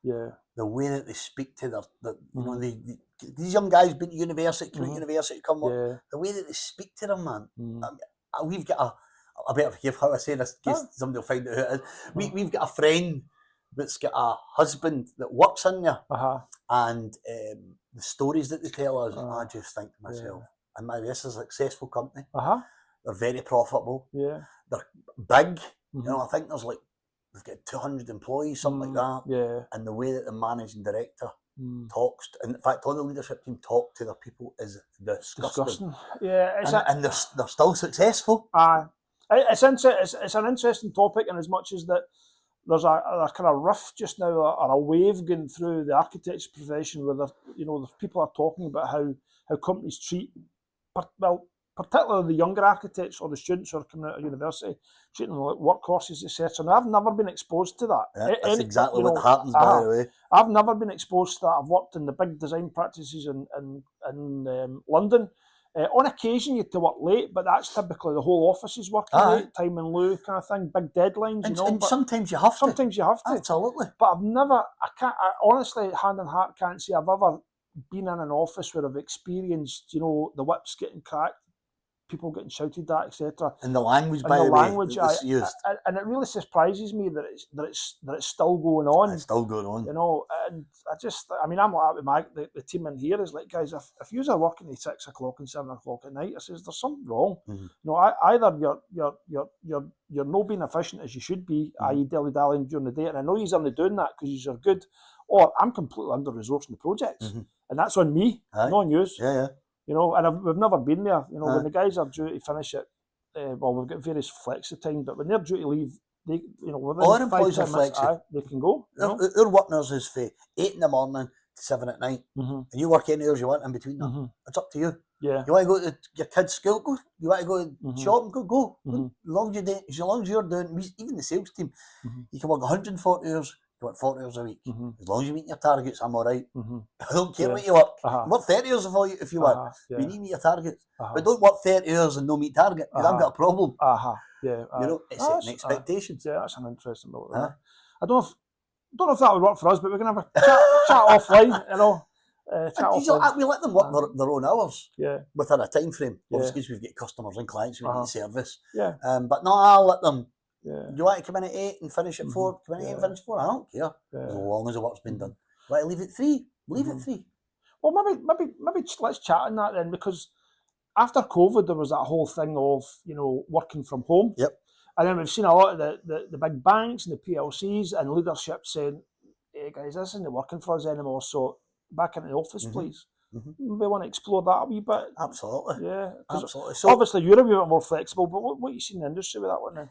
Yeah. The way that they speak to their you know, these young guys been to university, university, come work. The way that they speak to them, man. We've got I better forgive how I say this in case somebody will find out who it is. We've got a friend that's got a husband that works in there, and the stories that they tell us, I just think to myself, and this is a successful company. They're very profitable. Yeah. They're big. You know, I think they've got 200 employees, something like that. Yeah. And the way that the managing director talks, and in fact, all the leadership team talk to their people is disgusting. Yeah. And they're still successful. It's an interesting topic, and as much as that, there's a kind of rift just now, or a wave going through the architecture profession, where the people are talking about how companies treat, particularly the younger architects or the students who are coming out of university, treating them like workhorses, etc. Now, I've never been exposed to that. Yeah, that's exactly what happens, by the way. I've never been exposed to that. I've worked in the big design practices in London. On occasion, you have to work late, but that's typically the whole office is working late, time in lieu kind of thing, big deadlines, you know. And sometimes you have to. Sometimes you have to. Absolutely. But I honestly, hand on heart, can't say I've ever been in an office where I've experienced, you know, the whips getting cracked, people getting shouted at, etc. And the language, by the way, that's used. And it really surprises me that it's still going on. It's still going on. You know, and I'm like that with the team in here is like, guys, if you are working at 6 o'clock and 7 o'clock at night, I says there's something wrong. You know, either you're not being efficient as you should be, i.e. dilly-dallying during the day, and I know you're only doing that because you're good, or I'm completely under-resourcing the projects, and that's on me, not on you. Yeah. You know, and we've never been there. You know, when the guys are due to finish it, we've got various flexi time, but when they're due to leave, they, you know, within all our employees are 5-10 minutes, flexi. They can go. Our working hours is for 8 in the morning to 7 at night, and you work any hours you want in between that. It's up to you. Yeah. You want to go to your kids' school? Go. You want to go shopping? Go. As long as you're doing, even the sales team, you can work 140 hours. You work 40 hours a week. As long as you meet your targets, I'm all right. I don't care what you work. You work 30 hours if you want. You need to meet your targets. But don't work 30 hours and no meet target, because I've got a problem. Yeah. You know, it's setting expectations. Yeah, that's an interesting bit. I don't know if that would work for us, but we can have a chat offline, you know. We let them work their own hours within a time frame. Obviously, because we've got customers and clients we need to service. Yeah. But no, I'll let them. Yeah. You want to come in at 8 and finish at 4? Come in at 8 and finish at 4? I don't care. As long as the work's been done. You want to leave at 3? Leave at 3. Well, maybe let's chat on that then, because after COVID there was that whole thing of, you know, working from home. Yep. And then we've seen a lot of the big banks and the PLCs and leadership saying, hey guys, this isn't working for us anymore, so back into the office, please. We want to explore that a wee bit. Absolutely. Yeah. Absolutely. So obviously you're a wee bit more flexible, but what do you see in the industry with that one then?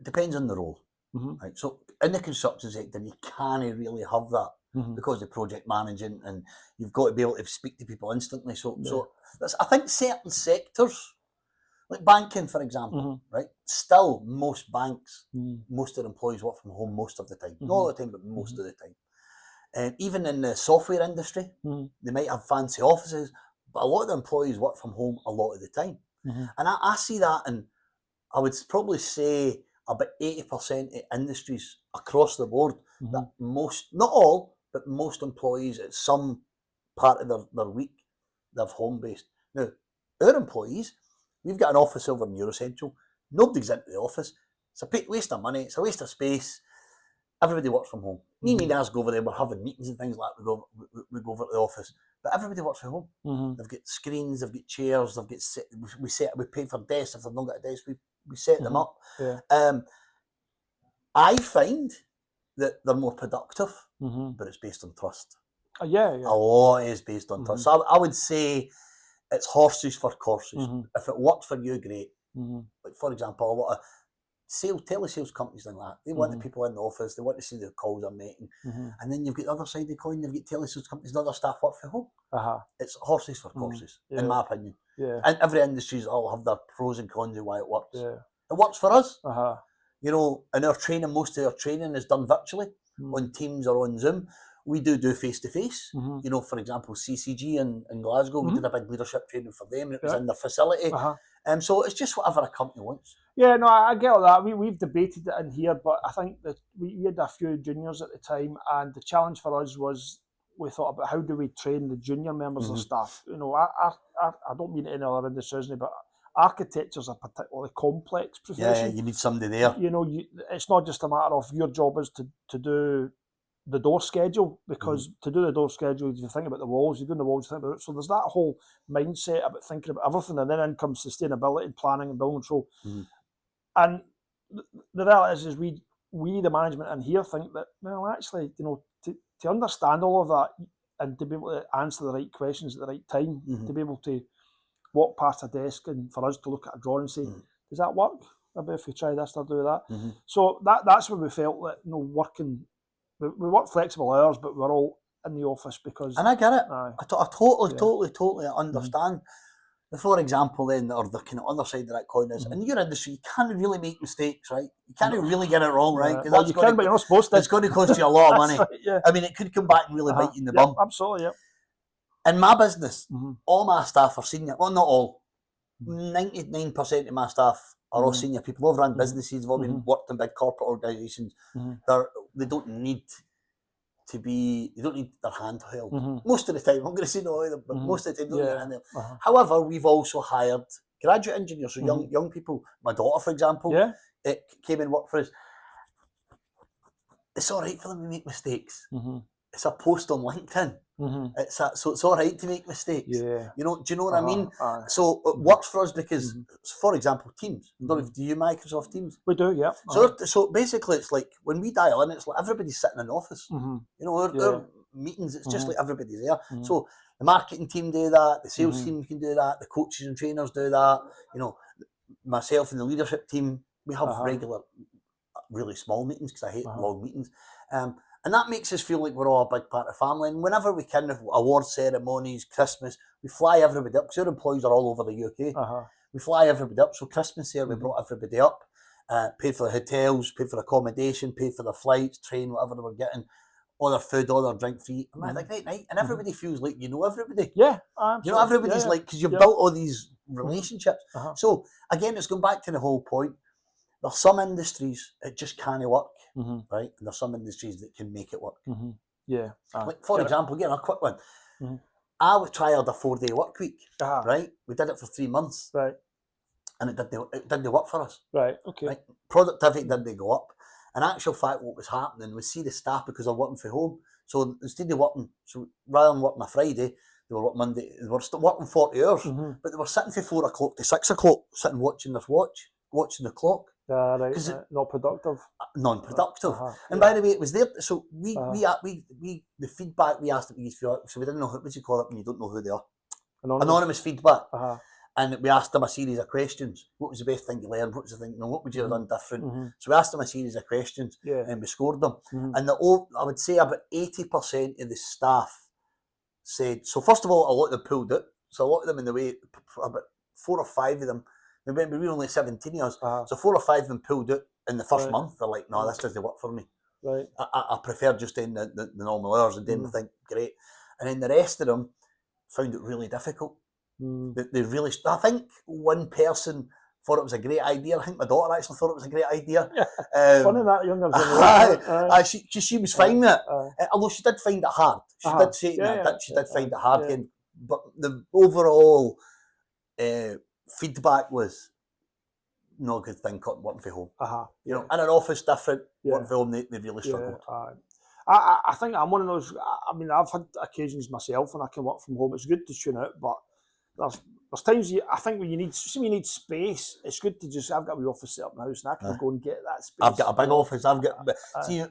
Depends on the role. Right? So in the construction sector, you can't really have that because of project managing, and you've got to be able to speak to people instantly. So that's, I think certain sectors, like banking, for example, right? Still, most banks, most of their employees work from home most of the time. Not all the time, but most of the time. And even in the software industry, they might have fancy offices, but a lot of the employees work from home a lot of the time. And I see that, and I would probably say about 80% of industries across the board, that most, not all, but most employees at some part of their week they're home-based. Now, our employees, we've got an office over in Eurocentral. Nobody's into the office. It's a waste of money. It's a waste of space. Everybody works from home. Me and my guys go over there. We're having meetings and things like that. We go over to the office. But everybody works from home. They've got screens. They've got chairs. They've got we pay for desks. If they've not got a desk, we set them up. Yeah. I find that they're more productive, but it's based on trust. Yeah. A lot is based on trust. So I would say it's horses for courses. If it works for you, great. Like, for example, a lot of telesales companies like that, they want the people in the office, they want to see the calls they're making. And then you've got the other side of the coin, you've got telesales companies and other staff work from home. It's horses for courses, in my opinion. And every industry's all have their pros and cons of why it works. It works for us. You know, in our training, most of our training is done virtually on Teams or on Zoom. We do face-to-face. You know, for example, CCG in Glasgow, we did a big leadership training for them, and it was in their facility. So it's just whatever a company wants. Yeah, no, I get all that. We've debated it in here, but I think that we had a few juniors at the time, and the challenge for us was we thought about how do we train the junior members of staff. You know, I don't mean any other industries, but architecture's a particularly complex profession. Yeah, you need somebody there. You know, it's not just a matter of your job is to do the door schedule, because to do the door schedule, you think about the walls, you're doing the walls, you think about it. So there's that whole mindset about thinking about everything, and then in comes sustainability and planning and building control. And the reality is we the management in here think that, well, actually, you know, to understand all of that and to be able to answer the right questions at the right time, to be able to walk past a desk and for us to look at a drawing and say, does that work? Maybe if we try this or do that. So that's where we felt that, you know, working, we work flexible hours, but we're all in the office because... And I get it. I totally understand. For example, then, or the kind of other side of that coin is, in your industry, you can't really make mistakes, right? You can't really get it wrong, right? Well, you can, but you're not supposed to. It's going to cost you a lot of money. Right, I mean, it could come back and really bite you in the bum. Absolutely, In my business, all my staff are senior. Well, not all. 99% of my staff are all senior people. They've run businesses, they've all been worked in big corporate organisations. They don't need their hand held. Most of the time, I'm going to say no either, but most of the time, they don't need their hand held. However, we've also hired graduate engineers, so young people. My daughter, for example, came and worked for us. It's all right for them to make mistakes. It's a post on LinkedIn. So it's all right to make mistakes. You know, do you know what I mean? So it works for us because, for example, Teams. Do you Microsoft Teams? We do, yeah. So basically, it's like when we dial in, it's like everybody's sitting in the office. You know, our meetings, it's just like everybody's there. So the marketing team do that, the sales team can do that, the coaches and trainers do that. You know, myself and the leadership team, we have regular, really small meetings because I hate long meetings. And that makes us feel like we're all a big part of the family. And whenever we can, award ceremonies, Christmas, we fly everybody up because our employees are all over the UK. We fly everybody up. So Christmas here, we brought everybody up, paid for the hotels, paid for accommodation, paid for the flights, train, whatever they were getting, all their food, all their drink free. And we had a great night. And everybody feels like you know everybody. Yeah, you know, everybody's like, because you've built all these relationships. So again, it's going back to the whole point. There's some industries it just can't work, right? And there's some industries that can make it work. Like, for example, again, a quick one. I tried a 4-day work week, right? We did it for 3 months, right? And it didn't work for us, right? Okay. Right? Productivity didn't go up. In actual fact, what was happening was see the staff because they're working from home. So instead of working, so rather than working a Friday, they were working Monday. They were still working 40 hours, but they were sitting from 4 o'clock to 6 o'clock, sitting watching their watch, watching the clock. Right, not productive. Non-productive. And by the way, it was there. So we the feedback we asked them to use for, so we didn't know what would you call it when you don't know who they are. Anonymous feedback. And we asked them a series of questions. What was the best thing you learned? What was the thing? What would you have done different? So we asked them a series of questions, and we scored them. And I would say about 80% of the staff said. So first of all, a lot of them pulled it. So a lot of them in the way, about 4 or 5 of them. Remember, we were only 17 years, so 4 or 5 of them pulled it in the first month. They're like, no, this doesn't work for me. Right. I prefer just doing the normal hours and then think, great. And then the rest of them found it really difficult. They really, I think one person thought it was a great idea. I think my daughter actually thought it was a great idea. Funny that younger generation. She was fine with it, although she did find it hard. She did say she did find it hard. And but the overall feedback was no good thing working from home. You know, in an office different, working from home, they really struggled. I think I'm one of those. I mean, I've had occasions myself when I can work from home. It's good to tune out, but there's times I think when you need space, it's good to just. I've got a wee office set up in the house, and I can go and get that space. I've got a big office. I've got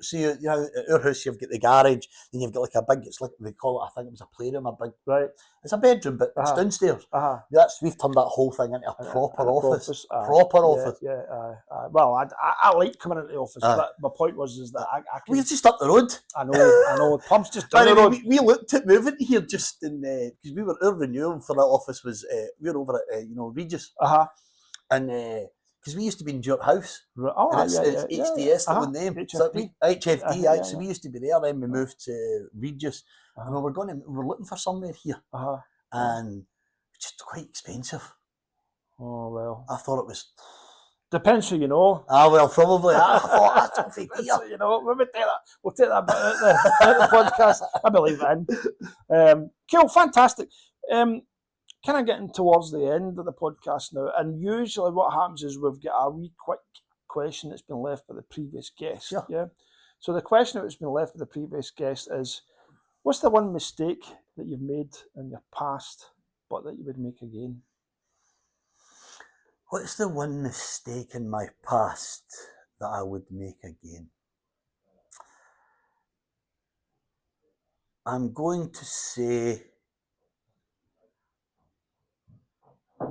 see you know, at our house you've got the garage, then you've got like a big. It's like they call it. I think it was a playroom, a big. Right. It's a bedroom, but it's downstairs. We've turned that whole thing into a proper office. Proper office. Well, I like coming into the office, but my point was that I can. We're just up the road. I know. Pump's just down the road. We looked at moving here just in because our renewal for that office was we were over at Regis. And because we used to be in your house. It's HDS that one name. HFD. So we used to be there. Then we moved to Regis, and we were looking for somewhere here, and it's just quite expensive. Oh well. I thought it was. Depends who you know. Well, probably. I thought I don't think here. You know, we'll take that bit out the podcast. I believe it in. Cool, fantastic. Kind of getting towards the end of the podcast now, and usually what happens is we've got a wee quick question that's been left by the previous guest. Yeah. So the question that's been left by the previous guest is, what's the one mistake that you've made in your past, but that you would make again? What's the one mistake in my past that I would make again? I'm going to say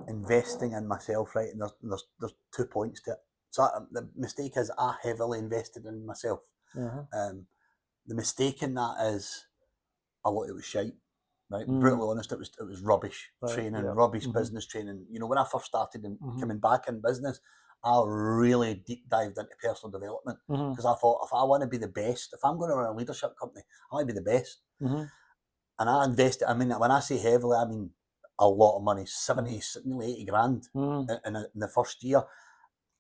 investing in myself, right? And there's 2 points to it. So the mistake is I heavily invested in myself. The mistake in that is a lot of it was shite, right? Brutally honest, it was rubbish training, rubbish business training. You know, when I first started coming back in business, I really deep dived into personal development because I thought if I want to be the best, if I'm going to run a leadership company, I want to be the best. And I invested. I mean, when I say heavily, I mean a lot of money, 70, nearly 80 grand in the first year.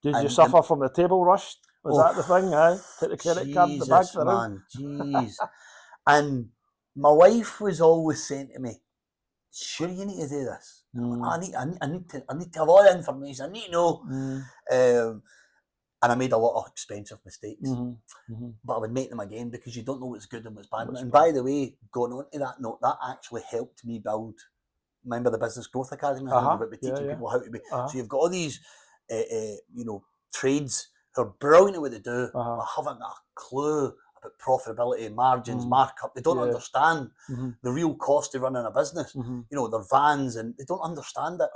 Did you suffer from the table rush? Was that the thing? Take the credit card, the bag for man, jeez. And my wife was always saying to me, "Sure, you need to do this. I need to have all the information. I need to know." And I made a lot of expensive mistakes, but I would make them again because you don't know what's good and what's bad. And by the way, going on to that note, that actually helped me build. Remember the Business Growth Academy? About teaching people how to be. So you've got all these, trades who are brilliant at what they do, but haven't got a clue about profitability, margins, markup. They don't understand the real cost of running a business. You know, their vans, and they don't understand it.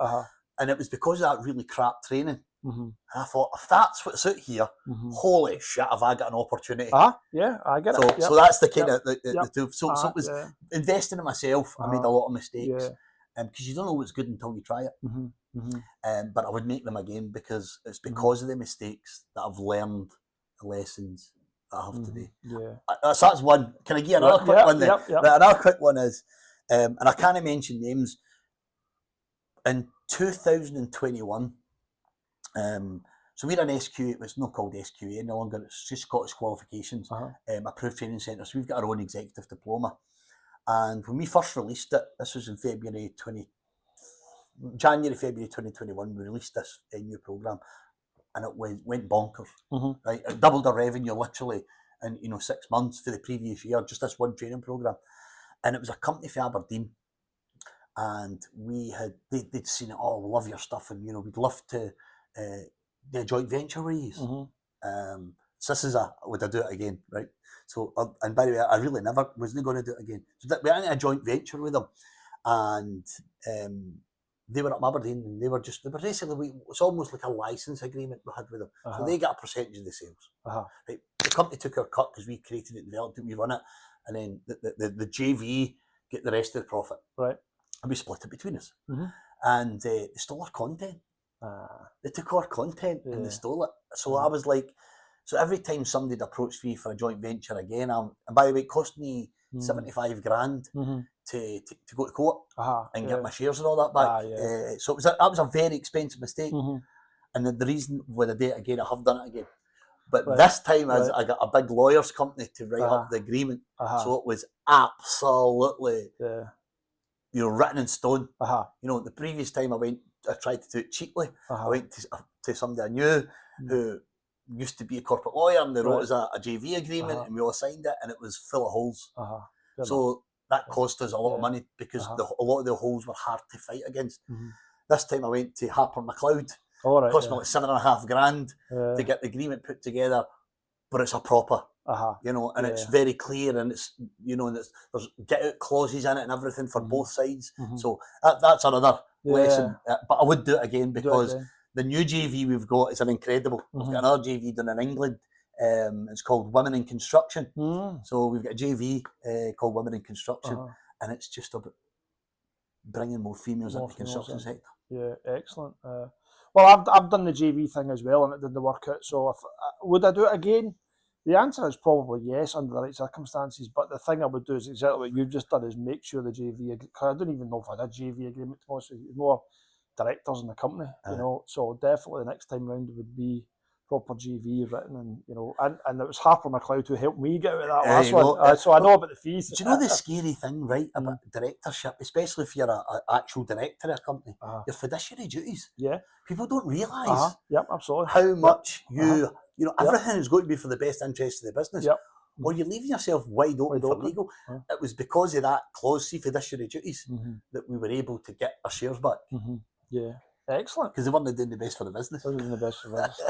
And it was because of that really crap training. And I thought, if that's what's out here, holy shit, have I got an opportunity? Yeah, I get it. So that's the kind of the two. So it was investing in myself. I made a lot of mistakes. Because you don't know what's good until you try it. But I would make them again because it's because of the mistakes that I've learned the lessons that I have today. So that's one. Can I give another quick one then? Right, another quick one is, and I can't mention names, in 2021, so we're an SQA, it's not called SQA any longer, it's just Scottish Qualifications, approved training centre. So we've got our own executive diploma. And when we first released it, this was in January, February 2021, we released this new programme, and it went bonkers. Right, it doubled our revenue literally in 6 months for the previous year, just this one training programme. And it was a company from Aberdeen, and they'd seen it. Oh, we love your stuff, and we'd love to do a joint venture with you. So this is would I do it again, right? So, and by the way, I really never wasn't going to do it again. So we went into a joint venture with them, and they were up in Aberdeen, and they were basically, it's almost like a license agreement we had with them. So they got a percentage of the sales. Right? The company took our cut because we created it, developed it, we run it, and then the JV get the rest of the profit. Right. And we split it between us. And they stole our content. They took our content and they stole it. So I was like, so every time somebody'd approach me for a joint venture again, and by the way, it cost me 75 grand to go to court and get my shares and all that back. So that was a very expensive mistake. And the reason when I do it again, I have done it again. But this time I got a big lawyer's company to write up the agreement. So it was absolutely written in stone. Uh-huh. The previous time I tried to do it cheaply. Uh-huh. I went to somebody I knew who used to be a corporate lawyer, and they wrote us a JV agreement, and we all signed it, and it was full of holes. So that cost us a lot of money because a lot of the holes were hard to fight against. This time I went to Harper McLeod. It cost me like $7,500 to get the agreement put together, but it's a proper, and it's very clear, and it's and there's get out clauses in it and everything for both sides. So that's another lesson. But I would do it again because the new JV we've got is an incredible. We've got another JV done in England. It's called Women in Construction. So we've got a JV called Women in Construction, and it's just about bringing more females into the construction sector. Yeah, excellent. Well, I've done the JV thing as well, and it didn't work out. So would I do it again? The answer is probably yes under the right circumstances. But the thing I would do is exactly what you've just done: is make sure the JV. Because I don't even know if I had a JV agreement. To be honest with you, more directors in the company, So definitely the next time round it would be proper JV written, and it was Harper McLeod who helped me get out of that last one. So I know about the fees. Do you know the scary thing, right, about directorship, especially if you're an actual director of a company, your fiduciary duties. Yeah. People don't realise Yep, absolutely. how much everything is going to be for the best interest of the business. Yep. Or you're leaving yourself wide open for legal. It was because of that clause, fiduciary duties, that we were able to get our shares back. Yeah. Excellent. Because they weren't doing the best for the business. They were doing the best for the business.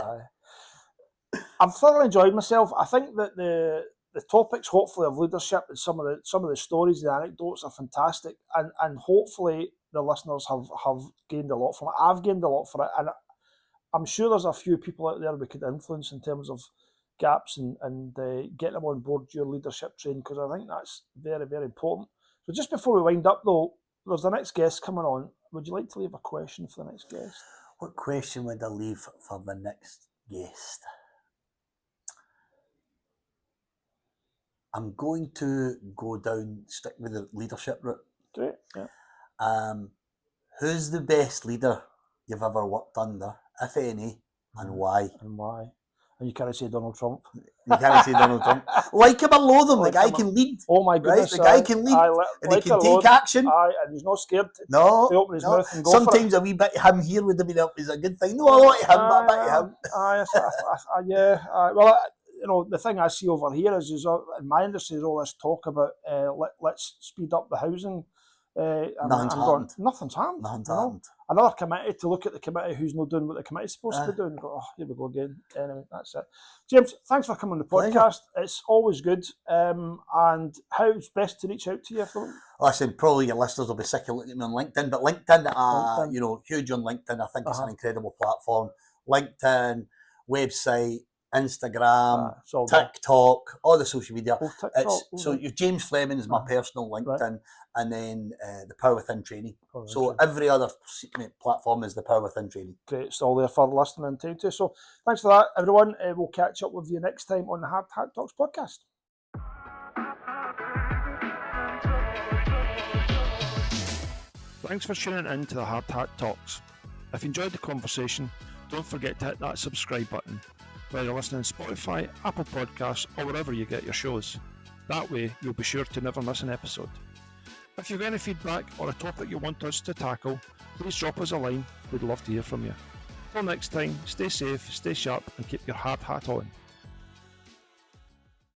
I've thoroughly enjoyed myself. I think that the topics, hopefully, of leadership and some of the stories, the anecdotes are fantastic, and hopefully the listeners have gained a lot from it. I've gained a lot from it, and I'm sure there's a few people out there we could influence in terms of gaps and get them on board your leadership training, because I think that's very, very important. So just before we wind up, though, there's the next guest coming on. Would you like to leave a question for the next guest? What question would I leave for the next guest? I'm going to stick with the leadership route. Great, yeah. Who's the best leader you've ever worked under, if any, and why? And you can't say Donald Trump. You can't say Donald Trump. Like him or loathe him, the guy can lead. Oh my goodness. Right? The guy can lead, and he can take action. And he's not scared to open his mouth and go Sometimes for it. A wee bit of him here would have been is a good thing. No, a lot of him, but a bit of him. Well, the thing I see over here is in my industry is all this talk about let's speed up the housing. Nothing's happened. Another committee to look at the committee who's not doing what the committee's supposed to be doing. Go, here we go again. Anyway, that's it. James, thanks for coming on the podcast. Pleasure. It's always good. And how's best to reach out to you? Listen, probably your listeners will be sick of looking at me on LinkedIn, but LinkedIn, huge on LinkedIn. I think it's an incredible platform. LinkedIn, website, Instagram, TikTok, all the social media. James Fleming is my personal LinkedIn, and then the Power Within Training. Every other platform is the Power Within Training. Great, it's all there for listening and time too. So thanks for that, everyone. We'll catch up with you next time on the Hard Hat Talks podcast. Thanks for tuning in to the Hard Hat Talks. If you enjoyed the conversation, don't forget to hit that subscribe button, whether you're listening on Spotify, Apple Podcasts, or wherever you get your shows. That way, you'll be sure to never miss an episode. If you've got any feedback or a topic you want us to tackle, please drop us a line. We'd love to hear from you. Till next time, stay safe, stay sharp, and keep your hard hat on.